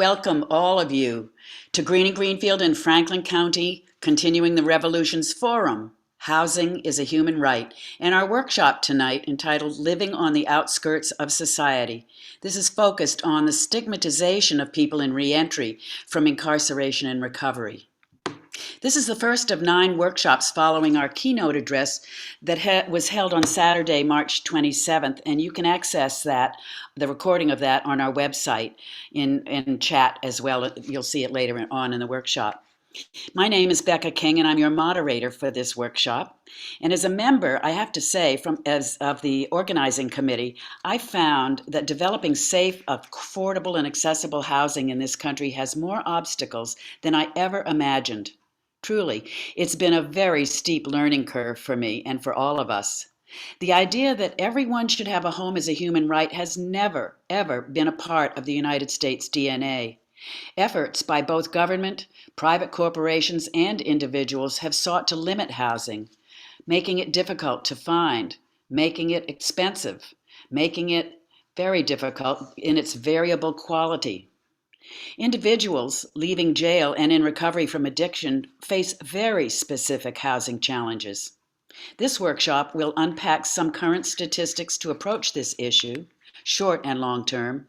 Welcome, all of you, to Greene Greenfield in Franklin County, Continuing the Revolutions Forum. Housing is a Human Right, and our workshop tonight entitled Living on the Outskirts of Society. This is focused on the stigmatization of people in reentry from incarceration and recovery. This is the first of 9 workshops following our keynote address that was held on Saturday, March 27th, and you can access that, the recording of that, on our website in chat as well. You'll see it later on in the workshop. My name is Becca King, and I'm your moderator for this workshop. And as a member, I have to say, of the organizing committee, I found that developing safe, affordable, and accessible housing in this country has more obstacles than I ever imagined. Truly, it's been a very steep learning curve for me and for all of us. The idea that everyone should have a home as a human right has never, ever been a part of the United States DNA. Efforts by both government, private corporations, and individuals have sought to limit housing, making it difficult to find, making it expensive, making it very difficult in its variable quality. Individuals leaving jail and in recovery from addiction face very specific housing challenges. This workshop will unpack some current statistics to approach this issue, short and long term,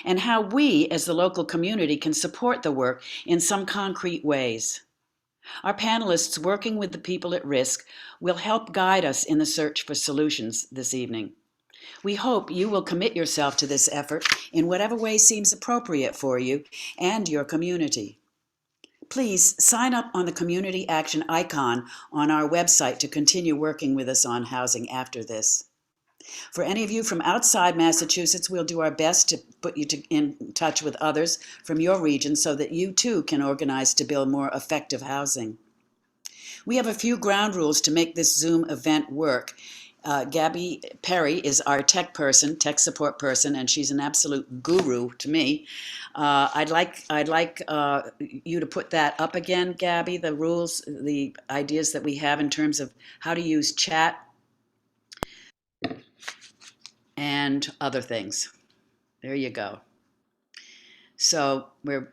and how we as the local community can support the work in some concrete ways. Our panelists working with the people at risk will help guide us in the search for solutions this evening. We hope you will commit yourself to this effort in whatever way seems appropriate for you and your community. Please sign up on the community action icon on our website to continue working with us on housing after this. For any of you from outside Massachusetts, we'll do our best to put you in touch with others from your region so that you too can organize to build more effective housing. We have a few ground rules to make this Zoom event work. Gabby Perry is our tech support person, and she's an absolute guru to me. I'd like you to put that up again, Gabby, the rules, the ideas that we have in terms of how to use chat and other things. There you go. So we're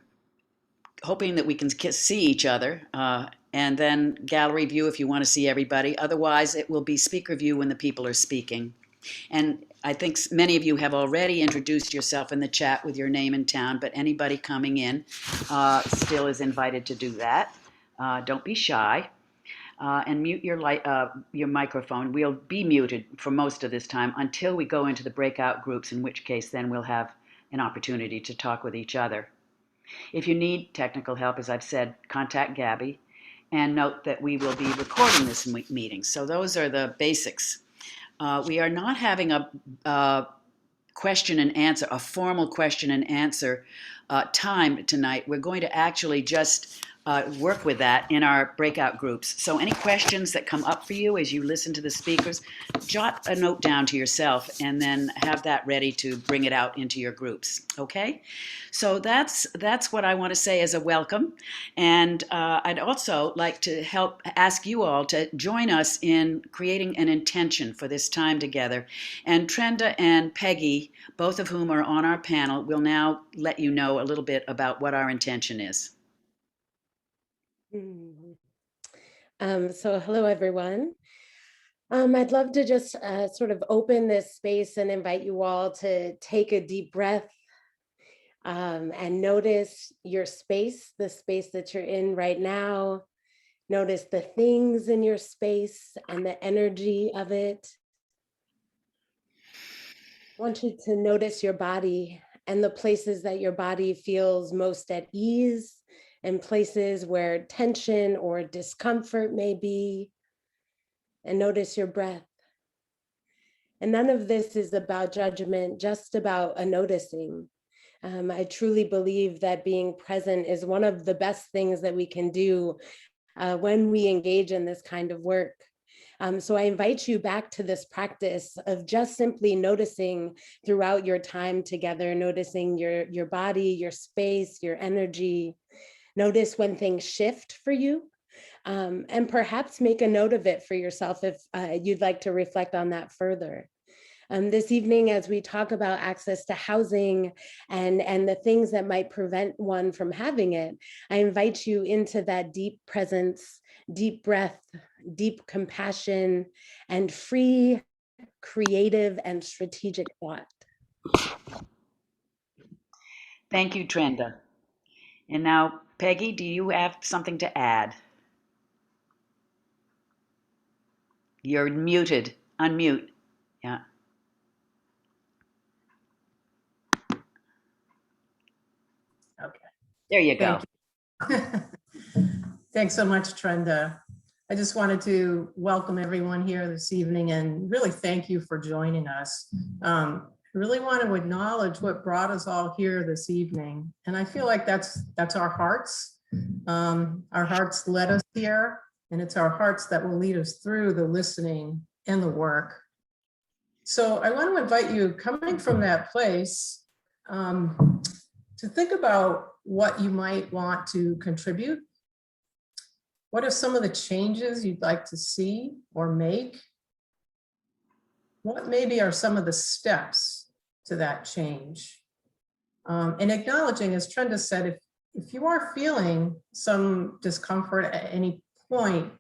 hoping that we can see each other, and then gallery view if you want to see everybody. Otherwise, it will be speaker view when the people are speaking. And I think many of you have already introduced yourself in the chat with your name and town, but anybody coming in still is invited to do that. Don't be shy. And mute your microphone. We'll be muted for most of this time until we go into the breakout groups, in which case then we'll have an opportunity to talk with each other. If you need technical help, as I've said, contact Gabby, and note that we will be recording this meeting. So those are the basics. We are not having a question and answer, a formal question and answer time tonight. We're going to actually just work with that in our breakout groups. So any questions that come up for you as you listen to the speakers, jot a note down to yourself and then have that ready to bring it out into your groups, okay? So that's what I want to say as a welcome. And I'd also like to ask you all to join us in creating an intention for this time together. And Trenda and Peggy, both of whom are on our panel, will now let you know a little bit about what our intention is. So hello, everyone. I'd love to just sort of open this space and invite you all to take a deep breath and notice your space, the space that you're in right now. Notice the things in your space and the energy of it. I want you to notice your body and the places that your body feels most at ease, and places where tension or discomfort may be, and notice your breath. And none of this is about judgment, just about a noticing. I truly believe that being present is one of the best things that we can do when we engage in this kind of work. So I invite you back to this practice of just simply noticing throughout your time together, noticing your body, your space, your energy. Notice when things shift for you, and perhaps make a note of it for yourself if you'd like to reflect on that further. This evening, as we talk about access to housing and the things that might prevent one from having it, I invite you into that deep presence, deep breath, deep compassion, and free, creative, and strategic thought. Thank you, Trenda. And now, Peggy, do you have something to add? You're muted. Unmute. Yeah. Okay. There you go. Thank you. Thanks so much, Trenda. I just wanted to welcome everyone here this evening and really thank you for joining us. I really want to acknowledge what brought us all here this evening. And I feel like that's our hearts. Our hearts led us here, and it's our hearts that will lead us through the listening and the work. So I want to invite you, coming from that place, to think about what you might want to contribute. What are some of the changes you'd like to see or make? What maybe are some of the steps to that change? And acknowledging, as Trenda said, if you are feeling some discomfort at any point,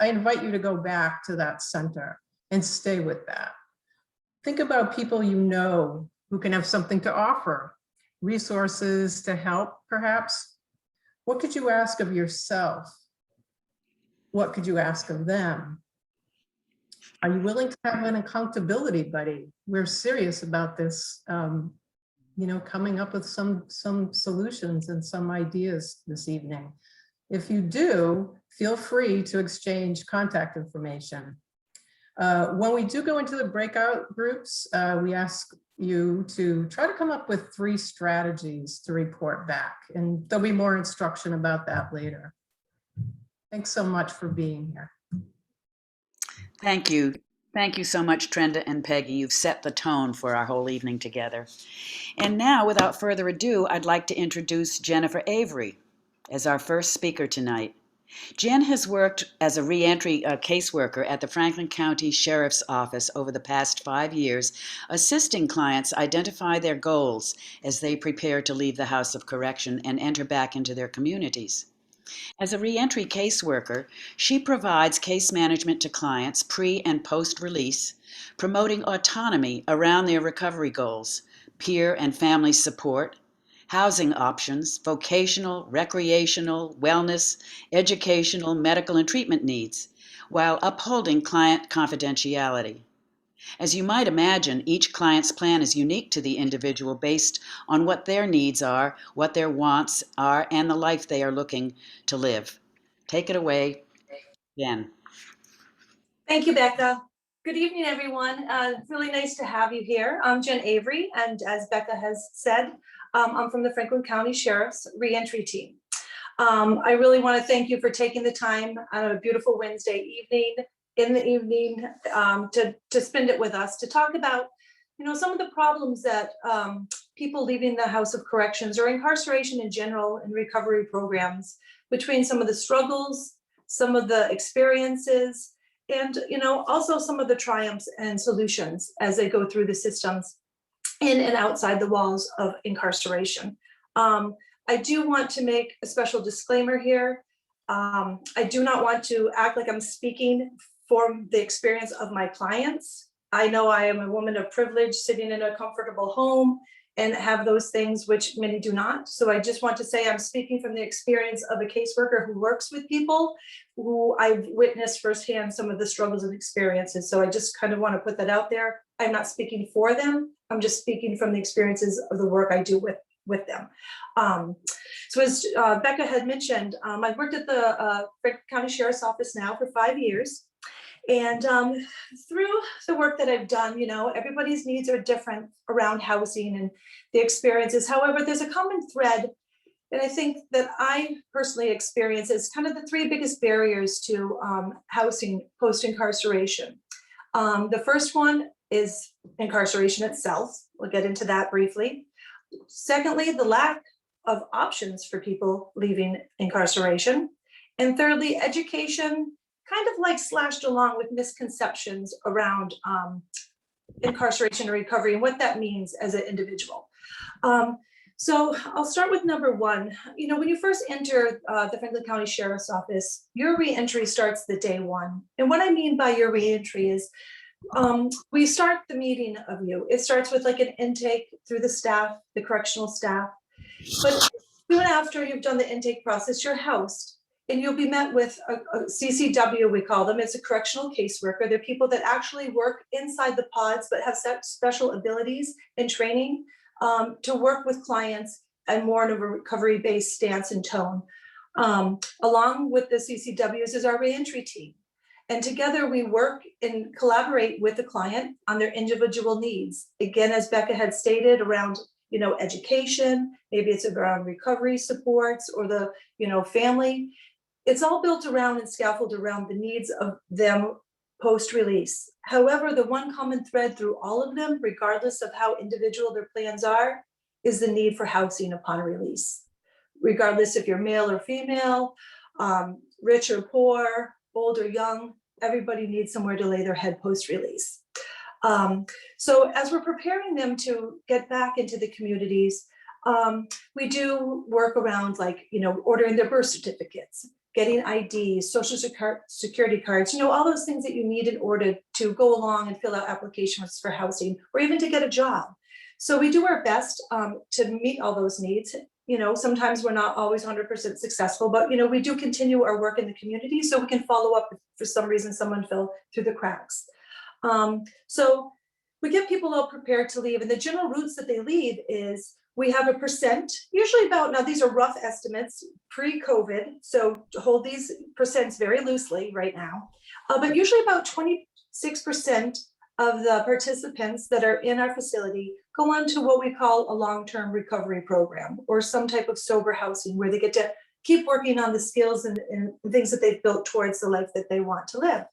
I invite you to go back to that center and stay with that. Think about people you know who can have something to offer, resources to help, perhaps. What could you ask of yourself? What could you ask of them? Are you willing to have an accountability buddy? We're serious about this, coming up with some solutions and some ideas this evening. If you do, feel free to exchange contact information. When we do go into the breakout groups, we ask you to try to come up with 3 strategies to report back, and there'll be more instruction about that later. Thanks so much for being here. Thank you. Thank you so much, Trenda and Peggy. You've set the tone for our whole evening together. And now, without further ado, I'd like to introduce Jennifer Avery as our first speaker tonight. Jen has worked as a reentry caseworker at the Franklin County Sheriff's Office over the past 5 years, assisting clients identify their goals as they prepare to leave the House of Correction and enter back into their communities. As a reentry caseworker, she provides case management to clients pre- and post-release, promoting autonomy around their recovery goals, peer and family support, housing options, vocational, recreational, wellness, educational, medical, and treatment needs, while upholding client confidentiality. As you might imagine, each client's plan is unique to the individual based on what their needs are, what their wants are, and the life they are looking to live. Take it away, Jen. Thank you, Becca. Good evening, everyone. Really nice to have you here. I'm Jen Avery, and as Becca has said, I'm from the Franklin County Sheriff's Reentry Team. I really want to thank you for taking the time on a beautiful Wednesday evening, to spend it with us, to talk about, some of the problems that people leaving the House of Corrections or incarceration in general and recovery programs, between some of the struggles, some of the experiences, and also some of the triumphs and solutions as they go through the systems in and outside the walls of incarceration. I do want to make a special disclaimer here. I do not want to act like I'm speaking for the experience of my clients. I know I am a woman of privilege sitting in a comfortable home and have those things which many do not. So I just want to say I'm speaking from the experience of a caseworker who works with people who I've witnessed firsthand some of the struggles and experiences. So I just kind of want to put that out there. I'm not speaking for them. I'm just speaking from the experiences of the work I do with them. So as Becca had mentioned, I've worked at the Franklin County Sheriff's Office now for 5 years. And through the work that I've done, everybody's needs are different around housing and the experiences. However, there's a common thread that I think that I personally experience as kind of the 3 biggest barriers to housing post-incarceration. The first one is incarceration itself. We'll get into that briefly. Secondly, the lack of options for people leaving incarceration. And thirdly, education kind of like slashed along with misconceptions around incarceration or recovery and what that means as an individual. So I'll start with number one. You know, when you first enter the Franklin County Sheriff's Office, your reentry starts the day one. And what I mean by your reentry is we start the meeting of you. It starts with like an intake through the staff, the correctional staff. But soon after you've done the intake process, you're housed and you'll be met with a CCW, we call them. It's a correctional caseworker. They're people that actually work inside the pods, but have special abilities and training to work with clients and more in a recovery-based stance and tone. Along with the CCWs is our reentry team. And together we work and collaborate with the client on their individual needs. Again, as Becca had stated, around, you know, education, maybe it's around recovery supports or the, you know, family. It's all built around and scaffolded around the needs of them post-release. However, the one common thread through all of them, regardless of how individual their plans are, is the need for housing upon release. Regardless if you're male or female, rich or poor, old or young, everybody needs somewhere to lay their head post-release. So as we're preparing them to get back into the communities, we do work around, like, you know, ordering their birth certificates, getting IDs, social security cards, you know, all those things that you need in order to go along and fill out applications for housing or even to get a job. So we do our best to meet all those needs. You know, sometimes we're not always 100% successful, but, you know, we do continue our work in the community so we can follow up if for some reason someone fell through the cracks. So we get people all prepared to leave, and the general routes that they leave is we have a percent, usually about, now these are rough estimates pre-COVID, so hold these percents very loosely right now, but usually about 26% of the participants that are in our facility go on to what we call a long-term recovery program or some type of sober housing where they get to keep working on the skills and things that they've built towards the life that they want to live.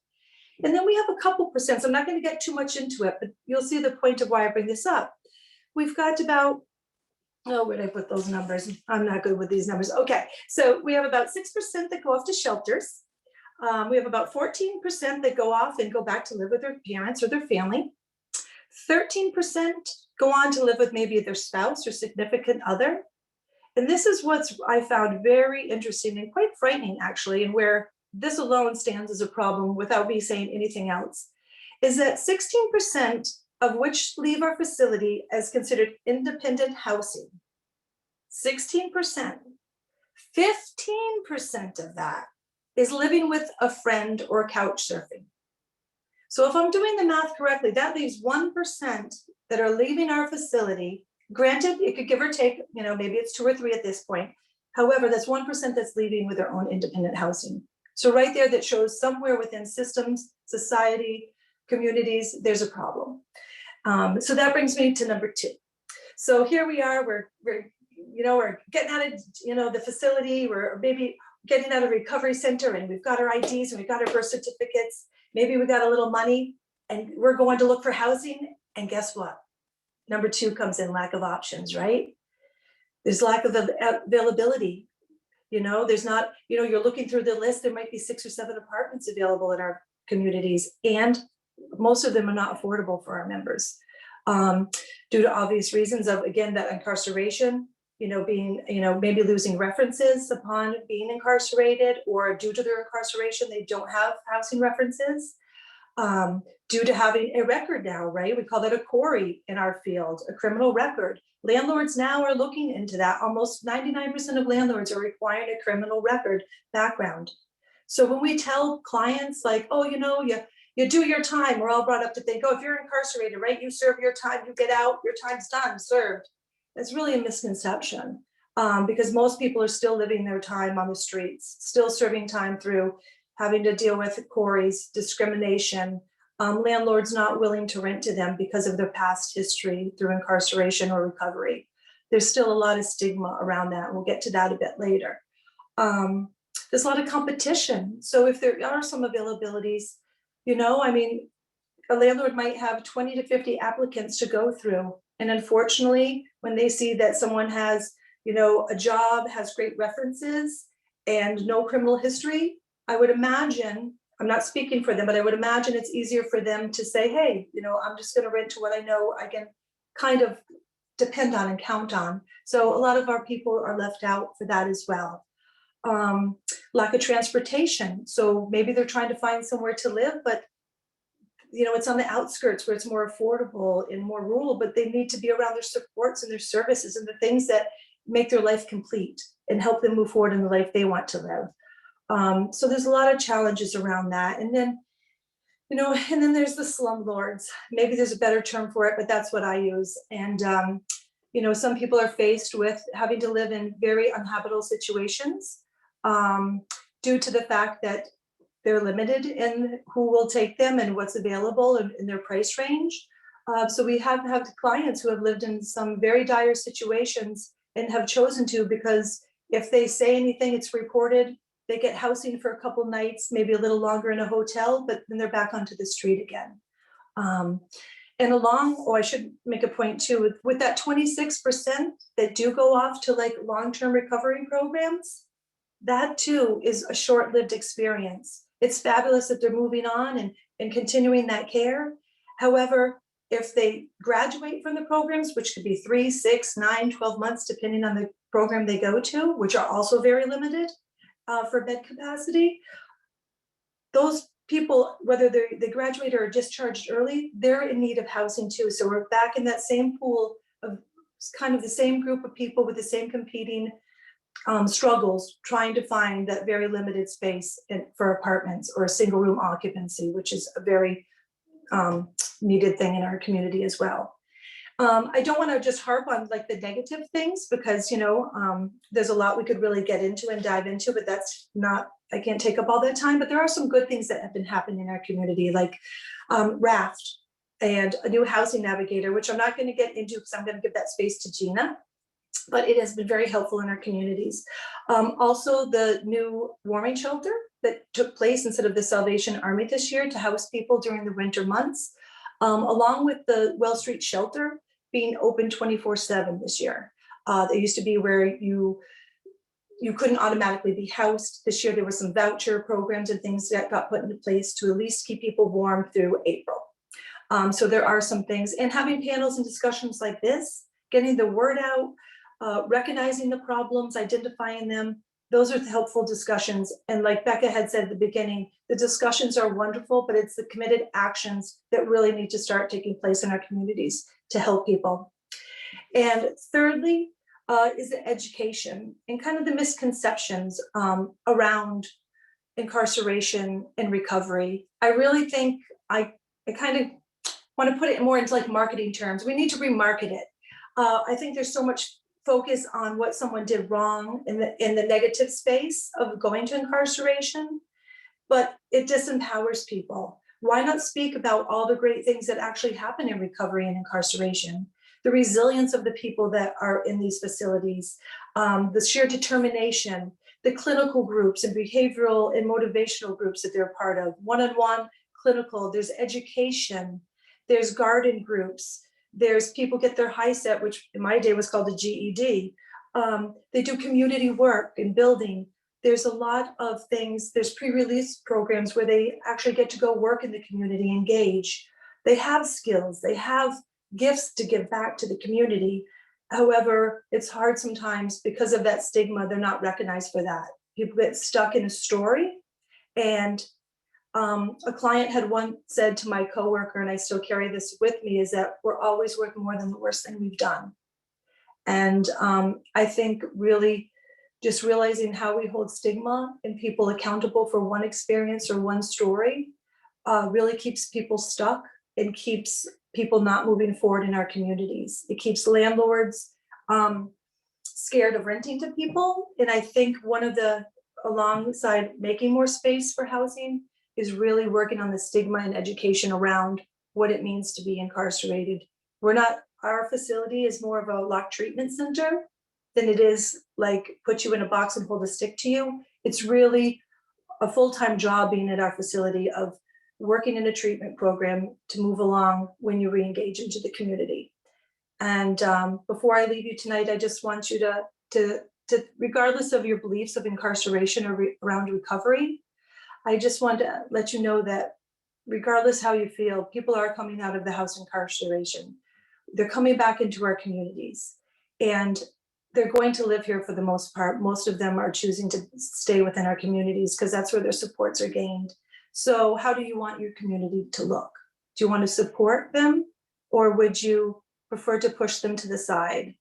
And then we have a couple percent, so I'm not going to get too much into it, but you'll see the point of why I bring this up. We've got about, oh, where did I put those numbers? I'm not good with these numbers. Okay, so we have about 6% that go off to shelters. We have about 14% that go off and go back to live with their parents or their family. 13% go on to live with maybe their spouse or significant other. And this is what's I found very interesting and quite frightening, actually, and where this alone stands as a problem without me saying anything else, is that 16% of which leave our facility as considered independent housing. 16%, 15% of that is living with a friend or couch surfing. So if I'm doing the math correctly, that leaves 1% that are leaving our facility. Granted, it could give or take, you know, maybe it's 2 or 3 at this point. However, that's 1% that's leaving with their own independent housing. So right there, that shows somewhere within systems, society, communities, there's a problem. So that brings me to number 2. So here we are, we're getting out of, you know, the facility, we're maybe getting out of recovery center, and we've got our IDs and we've got our birth certificates. Maybe we got a little money and we're going to look for housing. And guess what? Number 2 comes in, lack of options, right? There's lack of availability. You know, there's not, you know, you're looking through the list, there might be 6 or 7 apartments available in our communities, and most of them are not affordable for our members due to obvious reasons of, again, that incarceration, you know, being, you know, maybe losing references upon being incarcerated, or due to their incarceration, they don't have housing references. Due to having a record now, right? We call that a CORI in our field, a criminal record. Landlords now are looking into that. Almost 99% of landlords are requiring a criminal record background. So when we tell clients like, oh, you know, you do your time, we're all brought up to think, oh, if you're incarcerated, right, you serve your time, you get out, your time's done, served. That's really a misconception because most people are still living their time on the streets, still serving time through having to deal with CORIs, discrimination, landlords not willing to rent to them because of their past history through incarceration or recovery. There's still a lot of stigma around that. We'll get to that a bit later. There's a lot of competition. So if there are some availabilities, you know, I mean, a landlord might have 20 to 50 applicants to go through. And unfortunately, when they see that someone has, you know, a job, has great references and no criminal history, I would imagine I'm not speaking for them, but I would imagine it's easier for them to say, hey, I'm just going to rent to what I know I can kind of depend on and count on. So a lot of our people are left out for that as well. Lack of transportation. So maybe they're trying to find somewhere to live, but it's on the outskirts where it's more affordable and more rural, but they need to be around their supports and their services and the things that make their life complete and help them move forward in the life they want to live. So there's a lot of challenges around that. And then, and then there's the slumlords. Maybe there's a better term for it, but that's what I use. And, some people are faced with having to live in very uninhabitable situations due to the fact that they're limited in who will take them and what's available in their price range. So we have clients who have lived in some very dire situations and have chosen to, because if they say anything, it's reported. They get housing for a couple nights, maybe a little longer in a hotel, but then they're back onto the street again. And I should make a point too, with that 26% that do go off to like long-term recovery programs, that too is a short-lived experience. It's fabulous that they're moving on and continuing that care. However, if they graduate from the programs, which could be 3, 6, 9, 12 months, depending on the program they go to, which are also very limited for bed capacity, those people, whether they graduate or are discharged early, they're in need of housing too. So we're back in that same pool of kind of the same group of people with the same competing struggles, trying to find that very limited space for apartments or a single room occupancy, which is a very needed thing in our community as well. I don't want to just harp on like the negative things, because there's a lot we could really get into and dive into, but I can't take up all that time. But there are some good things that have been happening in our community, like Raft and a new housing navigator, which I'm not going to get into because I'm going to give that space to Gina. But it has been very helpful in our communities. Also, the new warming shelter that took place instead of the Salvation Army this year to house people during the winter months, along with the Well Street Shelter being open 24/7 this year. It used to be where you couldn't automatically be housed. This year there were some voucher programs and things that got put into place to at least keep people warm through April. So there are some things, and having panels and discussions like this, getting the word out, recognizing the problems, identifying them, those are the helpful discussions. And like Becca had said at the beginning, the discussions are wonderful, but it's the committed actions that really need to start taking place in our communities to help people. And thirdly, is the education and kind of the misconceptions around incarceration and recovery. I really think I kind of want to put it more into like marketing terms. We need to remarket it. I think there's so much focus on what someone did wrong in the negative space of going to incarceration, but it disempowers people. Why not speak about all the great things that actually happen in recovery and incarceration? The resilience of the people that are in these facilities, the sheer determination, the clinical groups and behavioral and motivational groups that they're part of, one-on-one clinical, there's education, there's garden groups, there's people get their high set, which in my day was called a GED. They do community work and building. There's a lot of things. There's pre-release programs where they actually get to go work in the community, engage. They have skills, they have gifts to give back to the community. However, it's hard sometimes because of that stigma, they're not recognized for that. People get stuck in a story. And a client had once said to my coworker, and I still carry this with me, is that we're always worth more than the worst thing we've done. And I think really just realizing how we hold stigma and people accountable for one experience or one story really keeps people stuck and keeps people not moving forward in our communities. It keeps landlords scared of renting to people. And I think one of the, alongside making more space for housing, is really working on the stigma and education around what it means to be incarcerated. Our facility is more of a locked treatment center than it is like put you in a box and hold a stick to you. It's really a full-time job being at our facility of working in a treatment program to move along when you re-engage into the community. And before I leave you tonight, I just want you to regardless of your beliefs of incarceration or around recovery, I just want to let you know that regardless how you feel, people are coming out of the house incarceration. They're coming back into our communities, and they're going to live here for the most part. Most of them are choosing to stay within our communities because that's where their supports are gained. So how do you want your community to look? Do you want to support them, or would you prefer to push them to the side?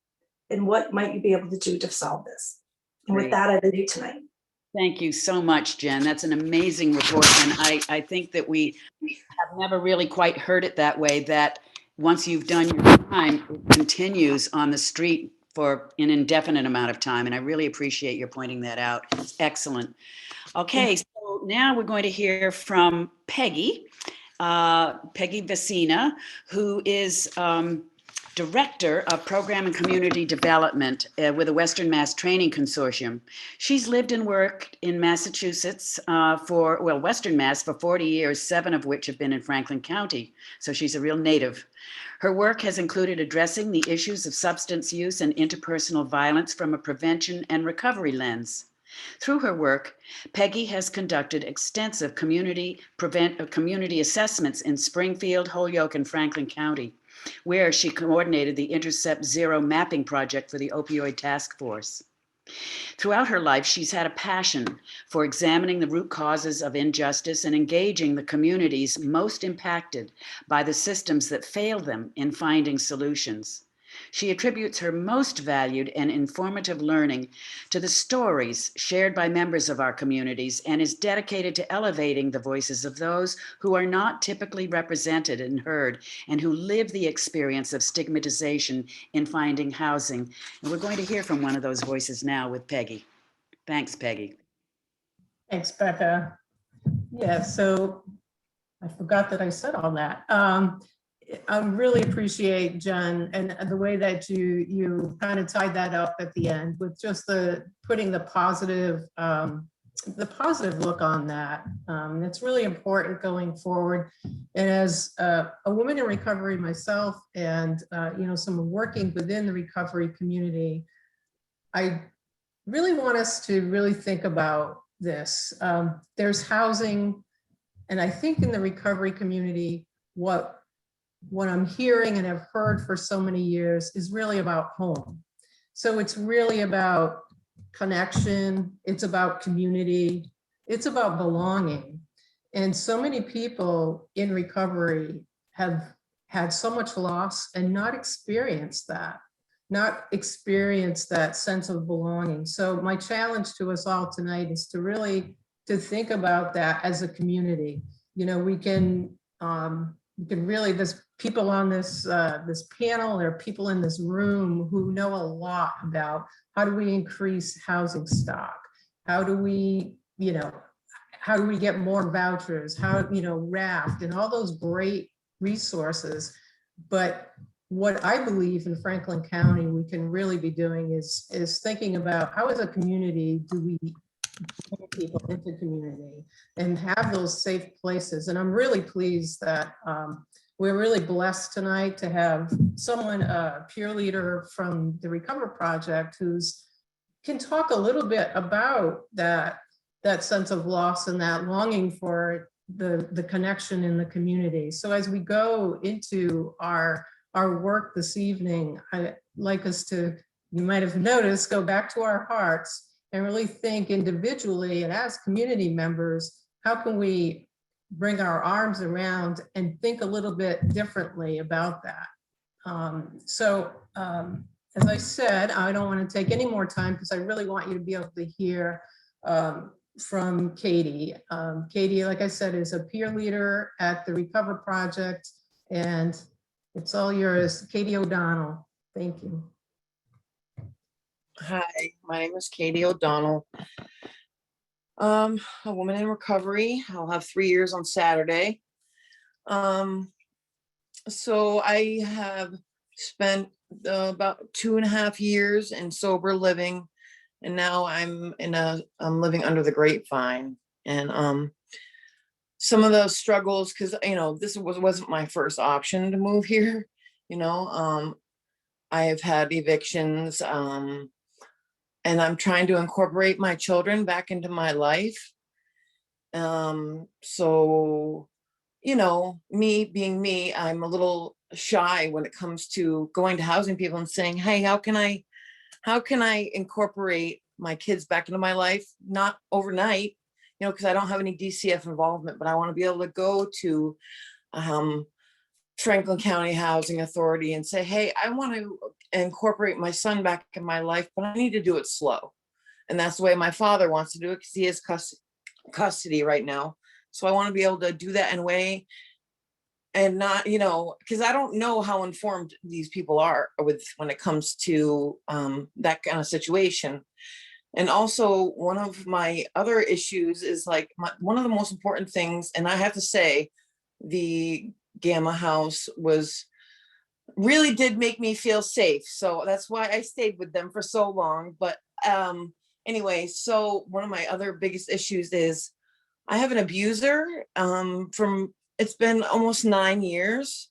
And what might you be able to do to solve this? And with Great. that, I leave you tonight. Thank you so much, Jen. That's an amazing report. And I think that we have never really quite heard it that way, that once you've done your time, it continues on the street for an indefinite amount of time. And I really appreciate your pointing that out. It's excellent. Okay, so now we're going to hear from Peggy, Peggy Vecina, who is Director of Program and Community Development with the Western Mass Training Consortium. She's lived and worked in Massachusetts Western Mass for 40 years, 7 of which have been in Franklin County. So she's a real native. Her work has included addressing the issues of substance use and interpersonal violence from a prevention and recovery lens. Through her work, Peggy has conducted extensive community assessments in Springfield, Holyoke, and Franklin County, where she coordinated the Intercept Zero mapping project for the Opioid Task Force. Throughout her life, she's had a passion for examining the root causes of injustice and engaging the communities most impacted by the systems that fail them in finding solutions. She attributes her most valued and informative learning to the stories shared by members of our communities and is dedicated to elevating the voices of those who are not typically represented and heard and who live the experience of stigmatization in finding housing. And we're going to hear from one of those voices now with Peggy. Thanks, Peggy. Thanks, Becca. Yeah, so I forgot that I said all that. I really appreciate, Jen, and the way that you kind of tied that up at the end with just putting the positive look on that. It's really important going forward. And as a woman in recovery myself, and someone working within the recovery community, I really want us to really think about this. There's housing, and I think in the recovery community, what I'm hearing and have heard for so many years is really about home. So it's really about connection, it's about community, it's about belonging. And so many people in recovery have had so much loss and not experienced that sense of belonging. So my challenge to us all tonight is to really think about that as a community. We can really, there's people on this panel, there are people in this room who know a lot about how do we increase housing stock? How do we get more vouchers? RAFT and all those great resources. But what I believe in Franklin County we can really be doing is thinking about how as a community do we bring people into community and have those safe places. And I'm really pleased that we're really blessed tonight to have someone, a peer leader from the Recover Project, can talk a little bit about that sense of loss and that longing for the connection in the community. So as we go into our work this evening, I'd like us to, you might have noticed, go back to our hearts and really think individually and as community members, how can we bring our arms around and think a little bit differently about that. As I said, I don't want to take any more time because I really want you to be able to hear from Katie. Katie, like I said, is a peer leader at the Recover Project, and it's all yours. Katie O'Donnell, thank you. Hi, my name is Katie O'Donnell. A woman in recovery. I'll have 3 years on Saturday. So I have spent about 2.5 years in sober living, and now I'm living under the grapevine. And some of those struggles, because this wasn't my first option to move here. I have had evictions. And I'm trying to incorporate my children back into my life. So, you know, me being me, I'm a little shy when it comes to going to housing people and saying, hey, how can I incorporate my kids back into my life? Not overnight, you know, because I don't have any DCF involvement, but I want to be able to go to um, Franklin County Housing Authority and say, hey, I want to incorporate my son back in my life, but I need to do it slow. And that's the way my father wants to do it because he has custody right now. So I want to be able to do that in a way and not, you know, because I don't know how informed these people are with when it comes to that kind of situation. And also one of my other issues is like one of the most important things, and I have to say, the Gamma House was really did make me feel safe. So that's why I stayed with them for so long. But anyway, so one of my other biggest issues is I have an abuser from it's been almost 9 years,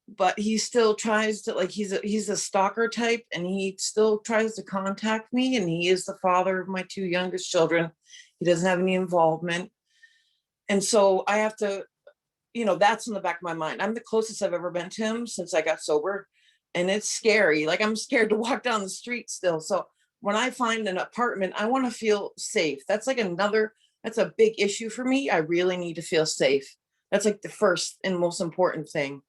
but he still tries to like he's a stalker type and he still tries to contact me, and he is the father of my two youngest children. He doesn't have any involvement. And so I have to, you know, that's in the back of my mind. I'm the closest I've ever been to him since I got sober. And it's scary. Like I'm scared to walk down the street still. So when I find an apartment, I want to feel safe. That's like that's a big issue for me. I really need to feel safe. That's like the first and most important thing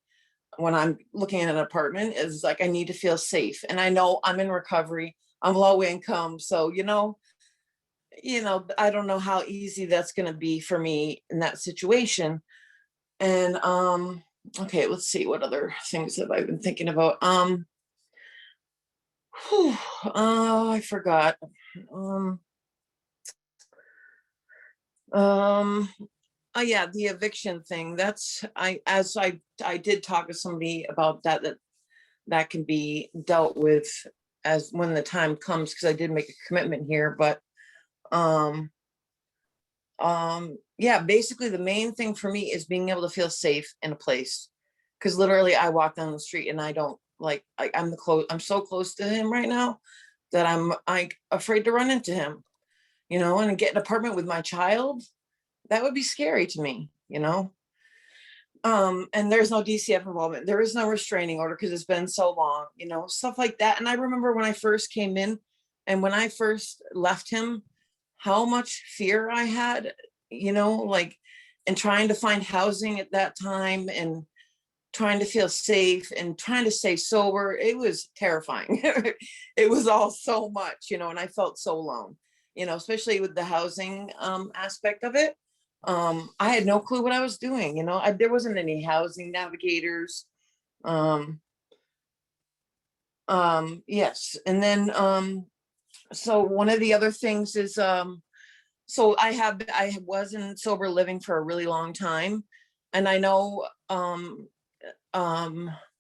when I'm looking at an apartment is like, I need to feel safe. And I know I'm in recovery. I'm low income. So, I don't know how easy that's going to be for me in that situation. And okay, let's see what other things have I been thinking about. Oh, I forgot. Um, um, oh yeah, the eviction thing. That's I did talk to somebody about that can be dealt with as when the time comes because I did make a commitment here, but um yeah, basically the main thing for me is being able to feel safe in a place because literally I walk down the street and I don't like I'm so close to him right now that I'm afraid to run into him, and get an apartment with my child. That would be scary to me. And there's no DCF involvement, there is no restraining order because it's been so long, stuff like that. And I remember when I first came in and when I first left him, how much fear I had, like, and trying to find housing at that time and trying to feel safe and trying to stay sober. It was terrifying. It was all so much, and I felt so alone, especially with the housing aspect of it. I had no clue what I was doing, there wasn't any housing navigators. Um, yes. And then, so one of the other things is, so I was in sober living for a really long time. And I know, um,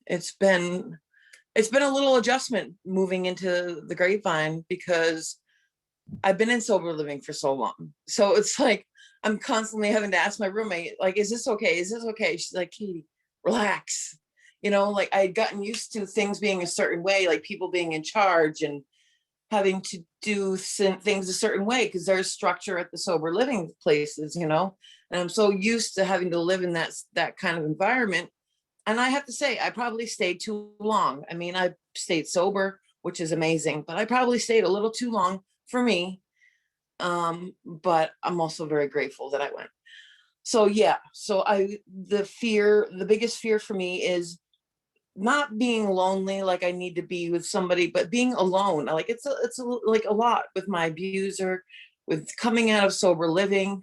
it's been a little adjustment moving into the Grapevine because I've been in sober living for so long. So it's like, I'm constantly having to ask my roommate, like, is this okay? Is this okay? She's like, Katie, relax. Like I had gotten used to things being a certain way, like people being in charge and having to do things a certain way because there's structure at the sober living places, and I'm so used to having to live in that kind of environment. And I have to say, I probably stayed too long. I mean, I stayed sober, which is amazing, but I probably stayed a little too long for me. But I'm also very grateful that I went. So yeah, so the biggest fear for me is not being lonely, like I need to be with somebody, but being alone. Like like a lot with my abuser, with coming out of sober living,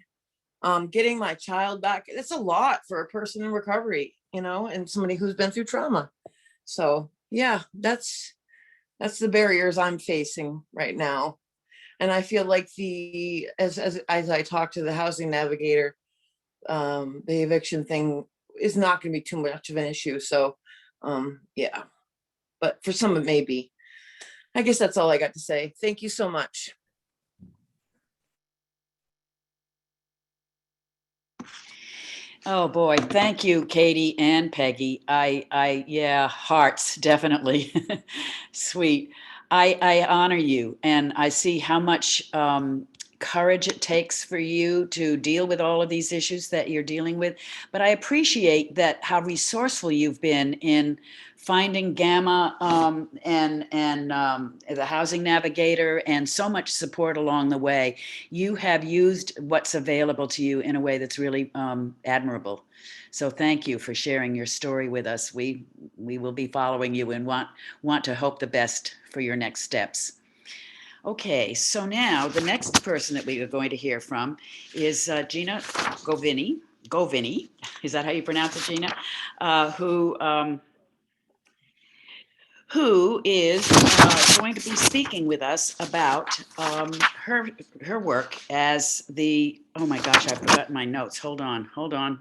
getting my child back. It's a lot for a person in recovery, and somebody who's been through trauma. So yeah, that's the barriers I'm facing right now. And I feel like as I talk to the housing navigator, the eviction thing is not going to be too much of an issue. So yeah, but for some it may be. I guess that's all I got to say. Thank you so much. Oh boy, thank you, Katie and Peggy. Yeah, hearts, definitely. Sweet. I honor you, and I see how much courage it takes for you to deal with all of these issues that you're dealing with. But I appreciate that how resourceful you've been in finding Gamma and the Housing Navigator and so much support along the way. You have used what's available to you in a way that's really admirable. So thank you for sharing your story with us. We will be following you and want to hope the best for your next steps. Okay, so now the next person that we are going to hear from is Gina Govini. Govini, is that how you pronounce it, Gina? Who is going to be speaking with us about her work as the, oh my gosh, I've forgotten my notes. Hold on.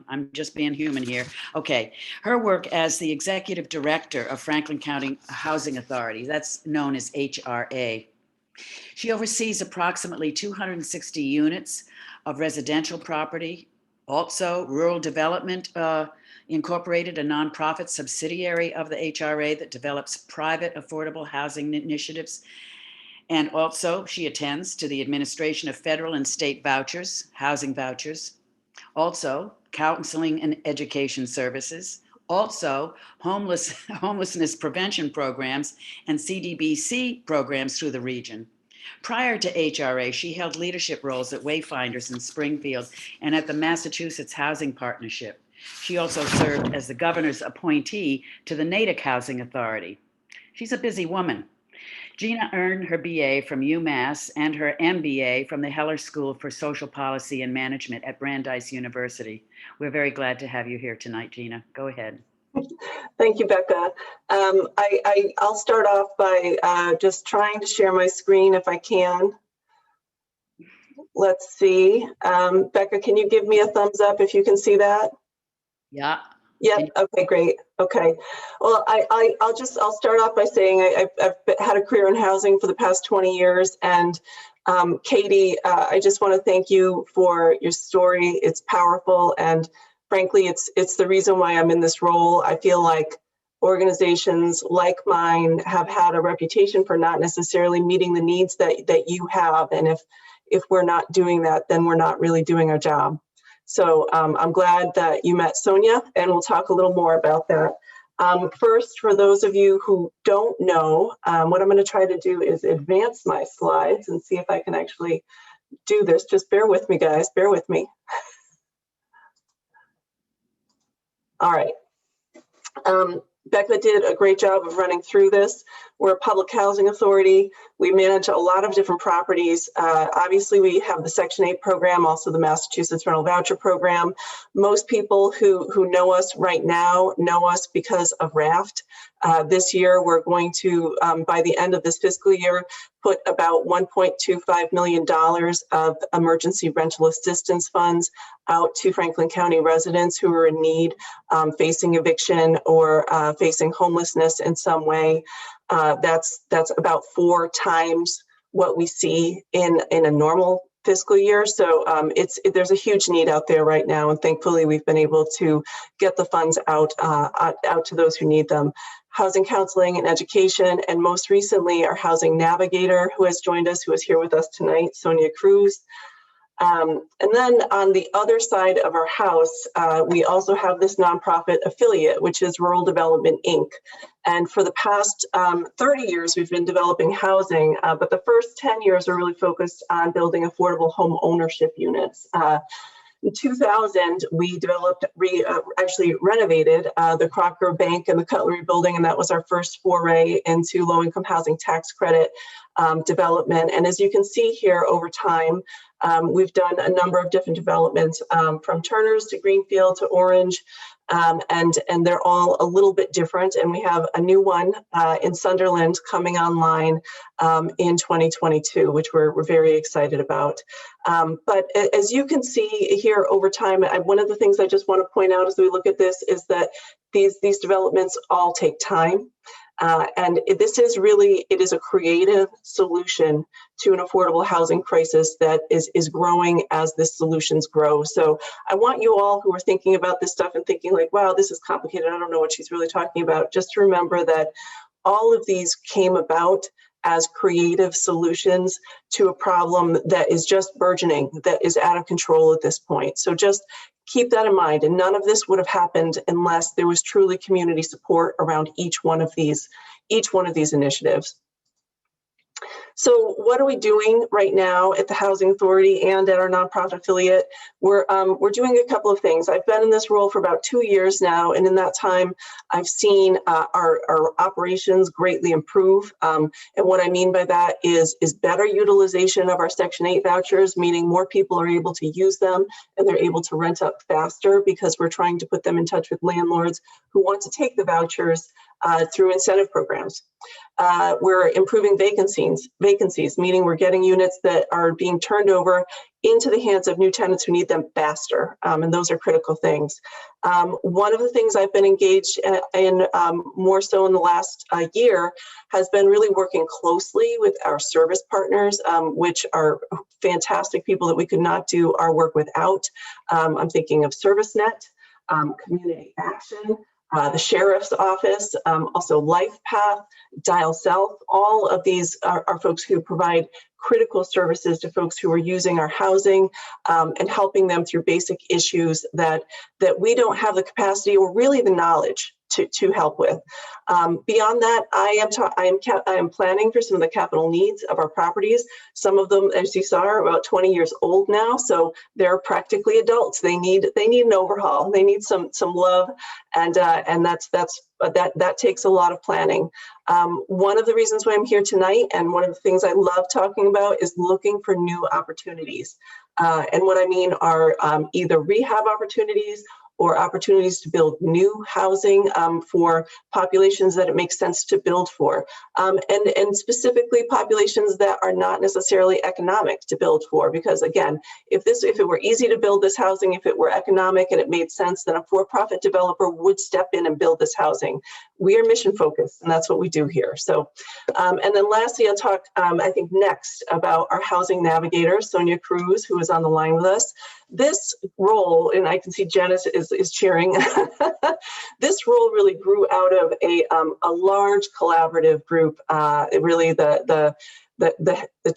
I'm just being human here. Okay, her work as the executive director of Franklin County Housing Authority, that's known as HRA. She oversees approximately 260 units of residential property. Also, Rural Development Incorporated, a nonprofit subsidiary of the HRA that develops private affordable housing initiatives. And also, she attends to the administration of federal and state vouchers, housing vouchers. Also, counseling and education services. Also, homelessness prevention programs and CDBC programs through the region. Prior to HRA, she held leadership roles at Wayfinders in Springfield and at the Massachusetts Housing Partnership. She also served as the governor's appointee to the Natick Housing Authority. She's a busy woman. Gina earned her BA from UMass and her MBA from the Heller School for Social Policy and Management at Brandeis University. We're very glad to have you here tonight, Gina. Go ahead. Thank you, Becca. I'll start off by just trying to share my screen if I can. Let's see. Becca, can you give me a thumbs up if you can see that? Yeah. Yep. Okay, great. Okay. Well, I'll start off by saying I've had a career in housing for the past 20 years. And Katie, I just want to thank you for your story. It's powerful. And frankly, it's the reason why I'm in this role. I feel like organizations like mine have had a reputation for not necessarily meeting the needs that you have. And if we're not doing that, then we're not really doing our job. So I'm glad that you met Sonia, and we'll talk a little more about that. First, for those of you who don't know, what I'm going to try to do is advance my slides and see if I can actually do this. Just bear with me, guys. Bear with me. All right. Becca did a great job of running through this. We're a public housing authority. We manage a lot of different properties. Obviously, we have the Section 8 program, also the Massachusetts Rental Voucher Program. Most people who know us right now know us because of RAFT. This year, we're going to, by the end of this fiscal year, put about $1.25 million of emergency rental assistance funds out to Franklin County residents who are in need, facing eviction or facing homelessness in some way. That's about 4 times what we see in a normal fiscal year. So there's a huge need out there right now, and thankfully we've been able to get the funds out to those who need them. Housing counseling and education, and most recently our housing navigator who has joined us, who is here with us tonight, Sonia Cruz. And then on the other side of our house, we also have this nonprofit affiliate, which is Rural Development, Inc. And for the past 30 years, we've been developing housing, but the first 10 years are really focused on building affordable home ownership units. In 2000, we actually renovated the Crocker Bank and the Cutlery Building, and that was our first foray into low-income housing tax credit development. And as you can see here over time, we've done a number of different developments from Turner's to Greenfield to Orange, and they're all a little bit different. And we have a new one in Sunderland coming online in 2022, which we're very excited about. But as you can see here over time, one of the things I just want to point out as we look at this is that these developments all take time. And this is really, it is a creative solution to an affordable housing crisis that is growing as the solutions grow. So I want you all who are thinking about this stuff and thinking like, wow, this is complicated, I don't know what she's really talking about, just to remember that all of these came about as creative solutions to a problem that is just burgeoning, that is out of control at this point. So just keep that in mind. And none of this would have happened unless there was truly community support around each one of these initiatives. So what are we doing right now at the Housing Authority and at our nonprofit affiliate? We're doing a couple of things. I've been in this role for about 2 years now, and in that time, I've seen our operations greatly improve. And what I mean by that is better utilization of our Section 8 vouchers, meaning more people are able to use them and they're able to rent up faster because we're trying to put them in touch with landlords who want to take the vouchers through incentive programs. We're improving vacancies, meaning we're getting units that are being turned over into the hands of new tenants who need them faster, and those are critical things. One of the things I've been engaged in more so in the last year has been really working closely with our service partners, which are fantastic people that we could not do our work without. I'm thinking of ServiceNet, Community Action, the Sheriff's Office, also LifePath, Dial South. All of these are folks who provide critical services to folks who are using our housing and helping them through basic issues that we don't have the capacity or really the knowledge to help with. Beyond that, I am planning for some of the capital needs of our properties. Some of them, as you saw, are about 20 years old now, so they're practically adults. They need an overhaul. They need some love, and that takes a lot of planning. One of the reasons why I'm here tonight, and one of the things I love talking about, is looking for new opportunities. And what I mean are either rehab opportunities or opportunities to build new housing for populations that it makes sense to build for, and specifically populations that are not necessarily economic to build for. Because again, if it were easy to build this housing, if it were economic and it made sense, then a for-profit developer would step in and build this housing. We are mission focused, and that's what we do here. So, and then lastly, I'll talk, I think next, about our housing navigator, Sonia Cruz, who is on the line with us. This role, and I can see Janice is cheering, this role really grew out of a large collaborative group, really the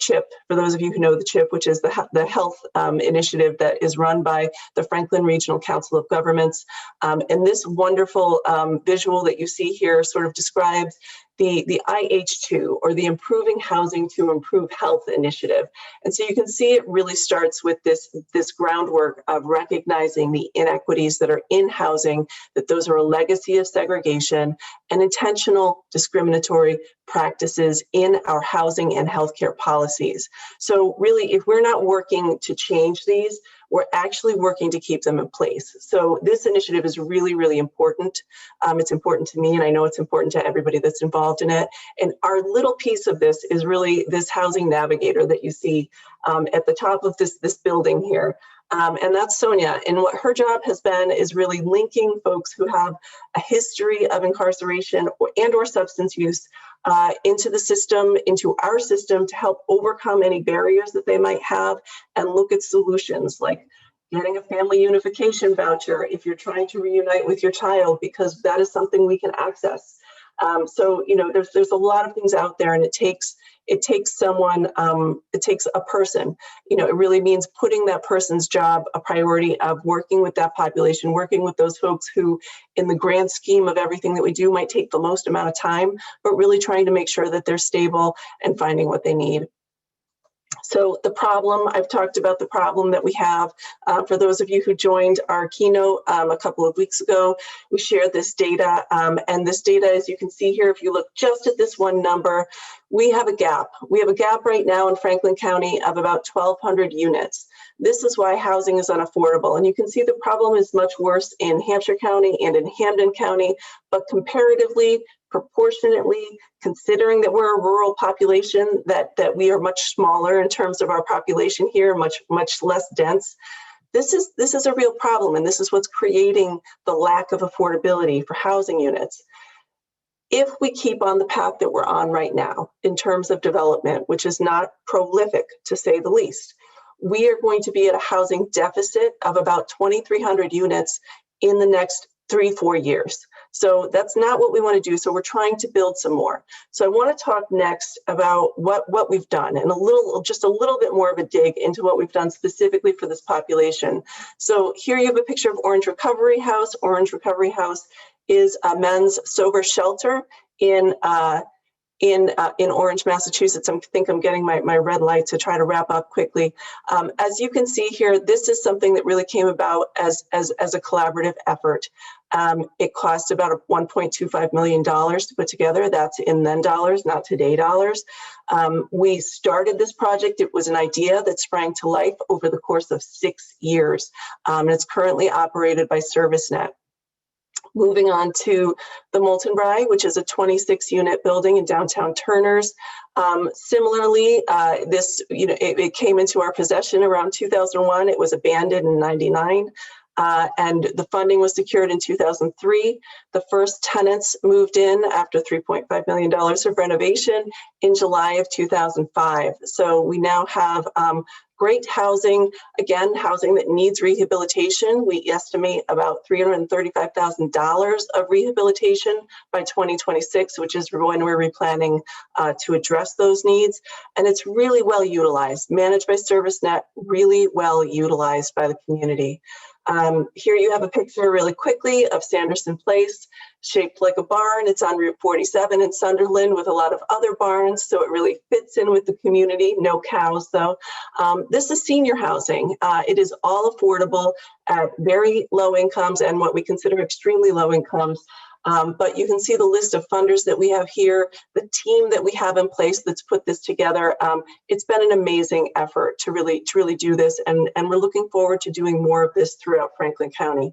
CHIP, for those of you who know the CHIP, which is the health initiative that is run by the Franklin Regional Council of Governments. And this wonderful visual that you see here sort of describes the IH2, or the Improving Housing to Improve Health initiative. And so you can see it really starts with this groundwork of recognizing the inequities that are in housing, that those are a legacy of segregation and intentional discriminatory practices in our housing and healthcare policies. So really, if we're not working to change these, we're actually working to keep them in place. So this initiative is really, really important. It's important to me, and I know it's important to everybody that's involved in it. And our little piece of this is really this housing navigator that you see at the top of this building here. And that's Sonia. And what her job has been is really linking folks who have a history of incarceration or substance use into the system, into our system, to help overcome any barriers that they might have and look at solutions like getting a family unification voucher if you're trying to reunite with your child, because that is something we can access. So, you know, there's a lot of things out there, and it takes someone, it takes a person. You know, it really means putting that person's job a priority of working with that population, working with those folks who, in the grand scheme of everything that we do, might take the most amount of time, but really trying to make sure that they're stable and finding what they need. So the problem, I've talked about the problem that we have. For those of you who joined our keynote a couple of weeks ago, we shared this data. And this data, as you can see here, if you look just at this one number, we have a gap. We have a gap right now in Franklin County of about 1,200 units. This is why housing is unaffordable. And you can see the problem is much worse in Hampshire County and in Hampden County, but comparatively, proportionately, considering that we're a rural population, that we are much smaller in terms of our population here, much less dense. This is a real problem, and this is what's creating the lack of affordability for housing units. If we keep on the path that we're on right now in terms of development, which is not prolific to say the least, we are going to be at a housing deficit of about 2,300 units in the next 3-4 years. So that's not what we want to do. So we're trying to build some more. So I want to talk next about what we've done, and just a little bit more of a dig into what we've done specifically for this population. So here you have a picture of Orange Recovery House. Orange Recovery House is a men's sober shelter in Orange, Massachusetts. I think I'm getting my red light to try to wrap up quickly. As you can see here, this is something that really came about as a collaborative effort. It cost about $1.25 million to put together. That's in then dollars, not today dollars. We started this project. It was an idea that sprang to life over the course of 6 years. And it's currently operated by ServiceNet. Moving on to the Molten Bry, which is a 26-unit building in downtown Turners. Similarly, it came into our possession around 2001. It was abandoned in '99. And the funding was secured in 2003. The first tenants moved in after $3.5 million of renovation in July of 2005. So we now have great housing, again, housing that needs rehabilitation. We estimate about $335,000 of rehabilitation by 2026, which is when we're replanning to address those needs. And it's really well utilized, managed by ServiceNet, really well utilized by the community. Here you have a picture really quickly of Sanderson Place, shaped like a barn. It's on Route 47 in Sunderland with a lot of other barns, so it really fits in with the community. No cows, though. This is senior housing. It is all affordable at very low incomes and what we consider extremely low incomes. But you can see the list of funders that we have here, the team that we have in place that's put this together. It's been an amazing effort to really do this, and we're looking forward to doing more of this throughout Franklin County.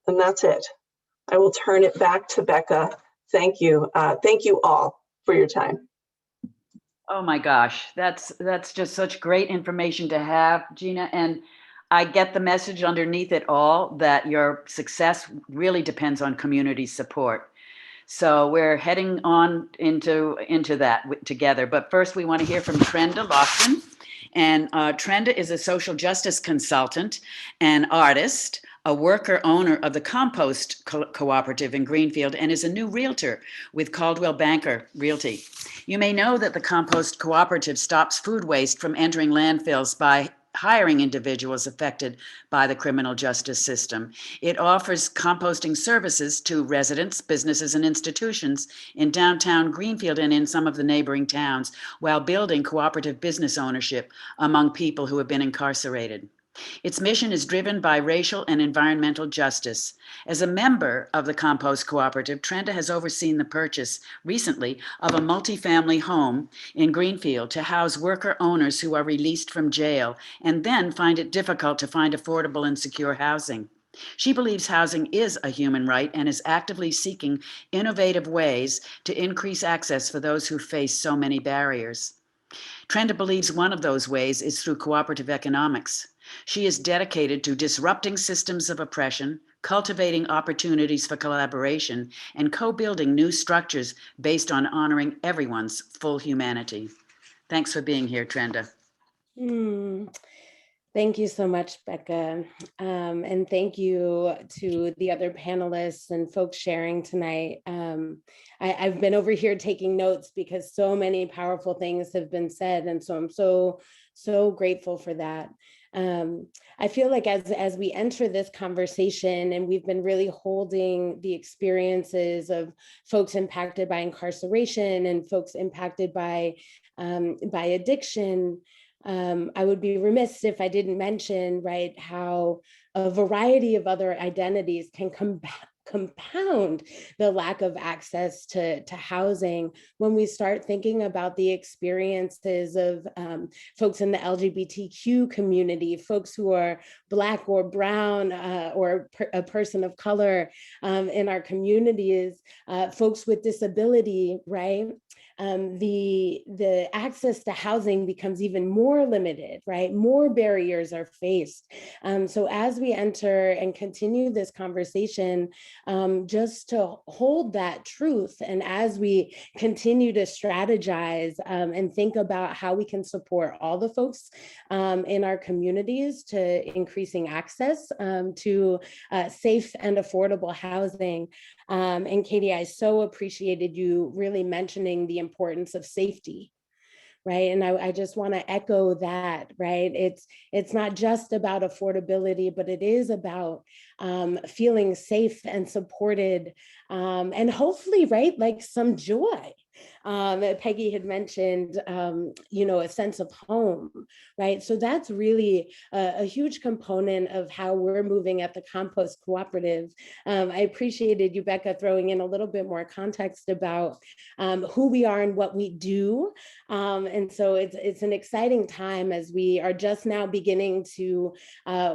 And that's it. I will turn it back to Becca. Thank you. Thank you all for your time. Oh my gosh, that's just such great information to have, Gina. And I get the message underneath it all that your success really depends on community support. So we're heading on into that together. But first, we want to hear from Trenda Lofton. And Trenda is a social justice consultant and artist, a worker owner of the Compost Cooperative in Greenfield, and is a new realtor with Caldwell Banker Realty. You may know that the Compost Cooperative stops food waste from entering landfills by hiring individuals affected by the criminal justice system. It offers composting services to residents, businesses, and institutions in downtown Greenfield and in some of the neighboring towns, while building cooperative business ownership among people who have been incarcerated. Its mission is driven by racial and environmental justice. As a member of the Compost Cooperative, Trenda has overseen the purchase recently of a multifamily home in Greenfield to house worker owners who are released from jail and then find it difficult to find affordable and secure housing. She believes housing is a human right and is actively seeking innovative ways to increase access for those who face so many barriers. Trenda believes one of those ways is through cooperative economics. She is dedicated to disrupting systems of oppression, cultivating opportunities for collaboration, and co-building new structures based on honoring everyone's full humanity. Thanks for being here, Trenda. Thank you so much, Becca. And thank you to the other panelists and folks sharing tonight. I've been over here taking notes because so many powerful things have been said. And so I'm so grateful for that. I feel like as we enter this conversation, and we've been really holding the experiences of folks impacted by incarceration and folks impacted by addiction, I would be remiss if I didn't mention, right, how a variety of other identities can compound the lack of access to housing when we start thinking about the experiences of folks in the LGBTQ community, folks who are Black or brown or a person of color in our communities, folks with disability, right? The access to housing becomes even more limited, right? More barriers are faced. So as we enter and continue this conversation, just to hold that truth, and as we continue to strategize and think about how we can support all the folks in our communities to increasing access to safe and affordable housing, And Katie, I so appreciated you really mentioning the importance of safety, right? And I just want to echo that, right? It's not just about affordability, but it is about feeling safe and supported, and hopefully, right, like some joy. That Peggy had mentioned, a sense of home, right? So that's really a huge component of how we're moving at the Compost Cooperative. I appreciated you, Becca, throwing in a little bit more context about who we are and what we do. And so it's an exciting time as we are just now beginning to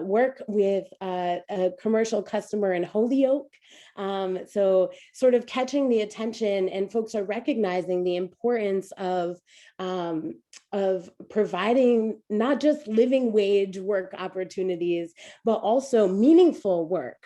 work with a commercial customer in Holyoke. So sort of catching the attention, and folks are recognizing the importance of providing not just living wage work opportunities, but also meaningful work,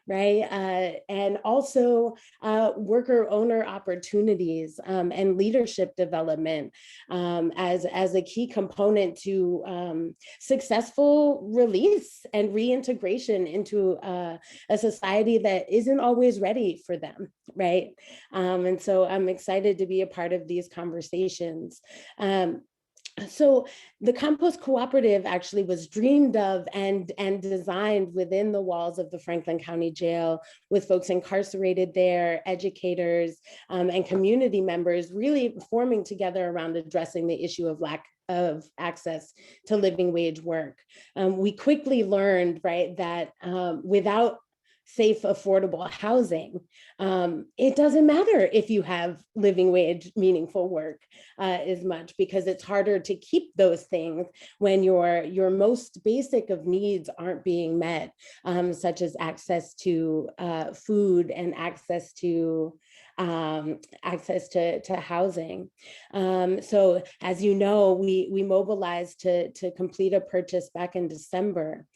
right? And also worker owner opportunities and leadership development as a key component to successful release and reintegration into a society that isn't always ready for them, right? And so I'm excited to be a part of these conversations. So the Compost Cooperative actually was dreamed of and designed within the walls of the Franklin County Jail, with folks incarcerated there, educators, and community members really forming together around addressing the issue of lack of access to living wage work. We quickly learned, right, that without safe, affordable housing, it doesn't matter if you have living wage, meaningful work as much, because it's harder to keep those things when your most basic of needs aren't being met, such as access to food and access to housing. So as you know, we mobilized to complete a purchase back in December.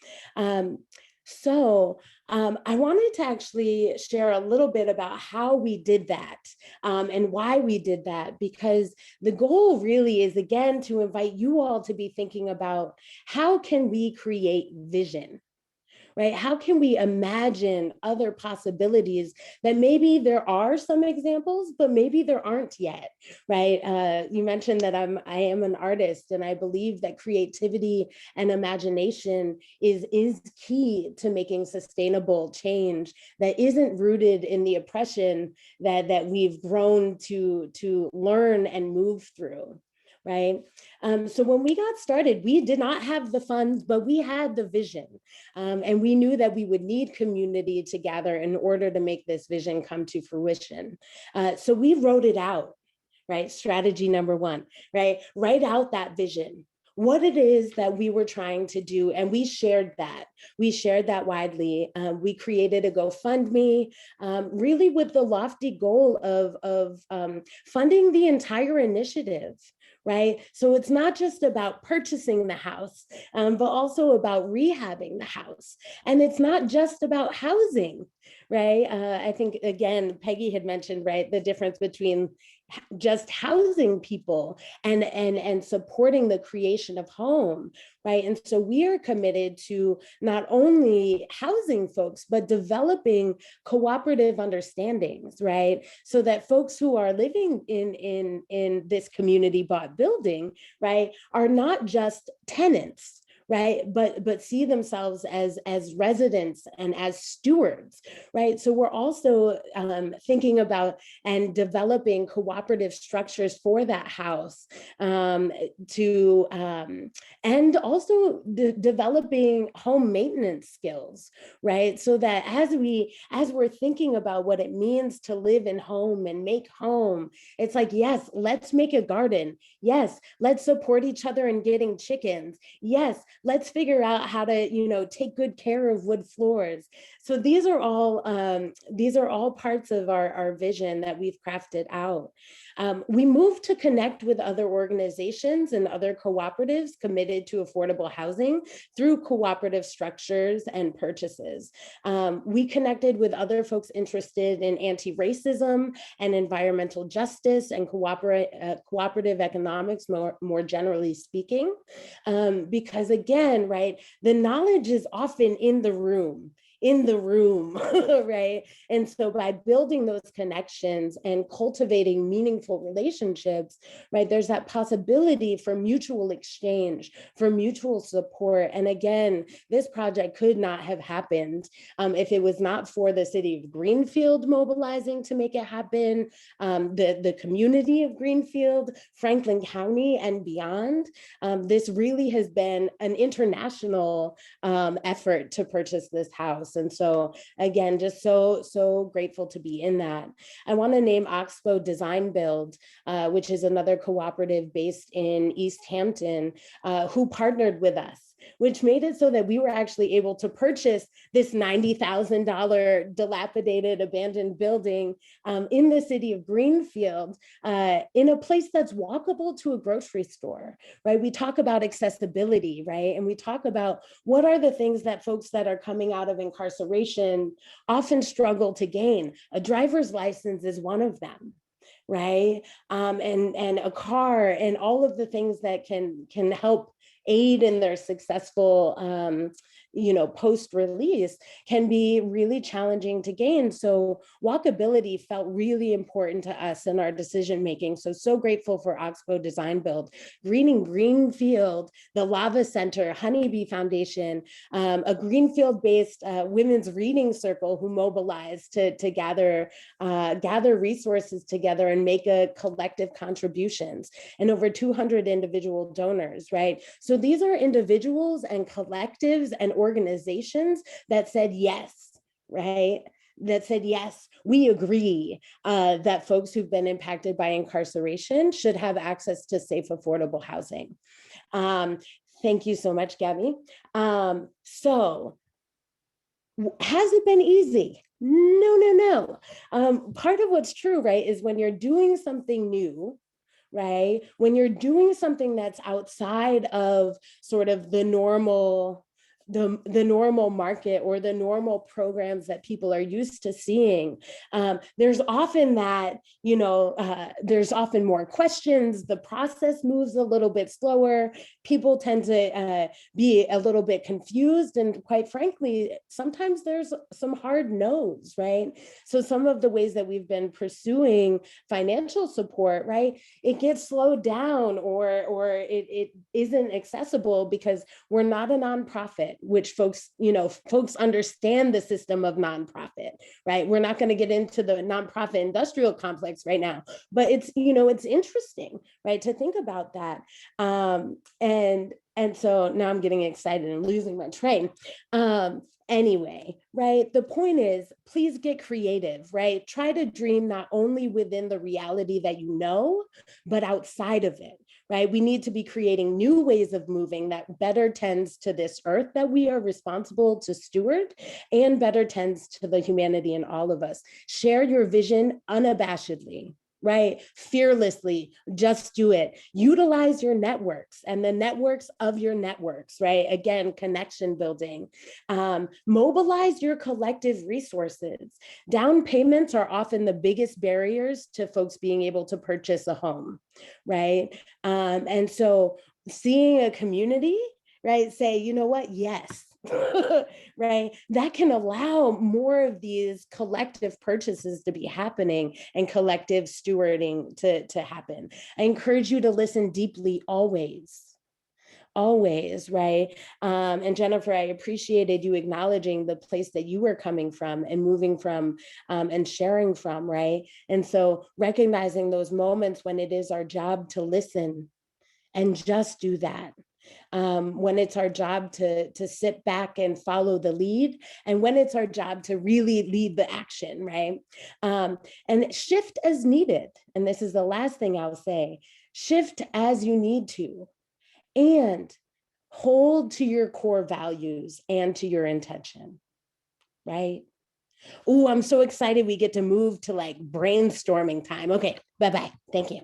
I wanted to actually share a little bit about how we did that and why we did that, because the goal really is, again, to invite you all to be thinking about how can we create vision, right? How can we imagine other possibilities that maybe there are some examples, but maybe there aren't yet, right? You mentioned that I am an artist, and I believe that creativity and imagination is key to making sustainable change that isn't rooted in the oppression that we've grown to learn and move through. Right. So when we got started, we did not have the funds, but we had the vision. And we knew that we would need community to gather in order to make this vision come to fruition. So we wrote it out, right? Strategy number one, right? Write out that vision, what it is that we were trying to do. And we shared that. We shared that widely. We created a GoFundMe, really with the lofty goal of funding the entire initiative. Right. So it's not just about purchasing the house, but also about rehabbing the house. And it's not just about housing, right? I think, again, Peggy had mentioned, right, the difference between just housing people and supporting the creation of home, right? And so we are committed to not only housing folks, but developing cooperative understandings, right? So that folks who are living in this community bought building, right, are not just tenants, right, but see themselves as residents and as stewards, right? So we're also thinking about and developing cooperative structures for that house, and also developing home maintenance skills, right? So that as we're thinking about what it means to live in home and make home, it's like, yes, let's make a garden. Yes, let's support each other in getting chickens. Yes, let's figure out how to, take good care of wood floors. So these are all parts of our vision that we've crafted out. We moved to connect with other organizations and other cooperatives committed to affordable housing through cooperative structures and purchases. We connected with other folks interested in anti-racism and environmental justice and cooperative economics, more generally speaking, because again, right, the knowledge is often in the room. in the room, right? And so by building those connections and cultivating meaningful relationships, right, there's that possibility for mutual exchange, for mutual support. And again, this project could not have happened if it was not for the city of Greenfield mobilizing to make it happen, the community of Greenfield, Franklin County, and beyond. This really has been an international effort to purchase this house. And so again, just so grateful to be in that. I want to name Oxbow Design Build, which is another cooperative based in East Hampton, who partnered with us, which made it so that we were actually able to purchase this $90,000 dilapidated abandoned building in the city of Greenfield, in a place that's walkable to a grocery store, right? We talk about accessibility, right? And we talk about what are the things that folks that are coming out of incarceration often struggle to gain. A driver's license is one of them, right? And a car and all of the things that can help aid in their successful post-release can be really challenging to gain. So walkability felt really important to us in our decision-making. So grateful for Oxbow Design Build, Greening Greenfield, the Lava Center, Honeybee Foundation, a Greenfield-based women's reading circle who mobilized to gather resources together and make a collective contributions, and over 200 individual donors, right? So these are individuals and collectives and organizations that said yes, right? That said, yes, we agree that folks who've been impacted by incarceration should have access to safe, affordable housing. Thank you so much, Gabby. So has it been easy? No. Part of what's true, right, is when you're doing something new, right? When you're doing something that's outside of sort of the normal market or the normal programs that people are used to seeing, there's often that, there's often more questions. The process moves a little bit slower. People tend to be a little bit confused. And quite frankly, sometimes there's some hard no's, right? So some of the ways that we've been pursuing financial support, right, it gets slowed down or it isn't accessible because we're not a nonprofit, which folks understand the system of nonprofit, right? We're not going to get into the nonprofit industrial complex right now, but it's interesting, right, to think about that. And so now I'm getting excited and losing my train. Anyway, right, the point is, please get creative, right? Try to dream not only within the reality that you know, but outside of it, right? We need to be creating new ways of moving that better tends to this earth that we are responsible to steward and better tends to the humanity in all of us. Share your vision unabashedly, right? Fearlessly, just do it. Utilize your networks and the networks of your networks, right? Again, connection building. Mobilize your collective resources. Down payments are often the biggest barriers to folks being able to purchase a home, right? And so seeing a community, right, say, you know what, yes, right, that can allow more of these collective purchases to be happening and collective stewarding to happen. I encourage you to listen deeply always, right? And Jennifer, I appreciated you acknowledging the place that you were coming from and moving from and sharing from, right? And so recognizing those moments when it is our job to listen and just do that. When it's our job to sit back and follow the lead, and when it's our job to really lead the action, right? And shift as needed. And this is the last thing I'll say, shift as you need to, and hold to your core values and to your intention, right? Oh, I'm so excited we get to move to like brainstorming time. Okay, bye-bye, thank you.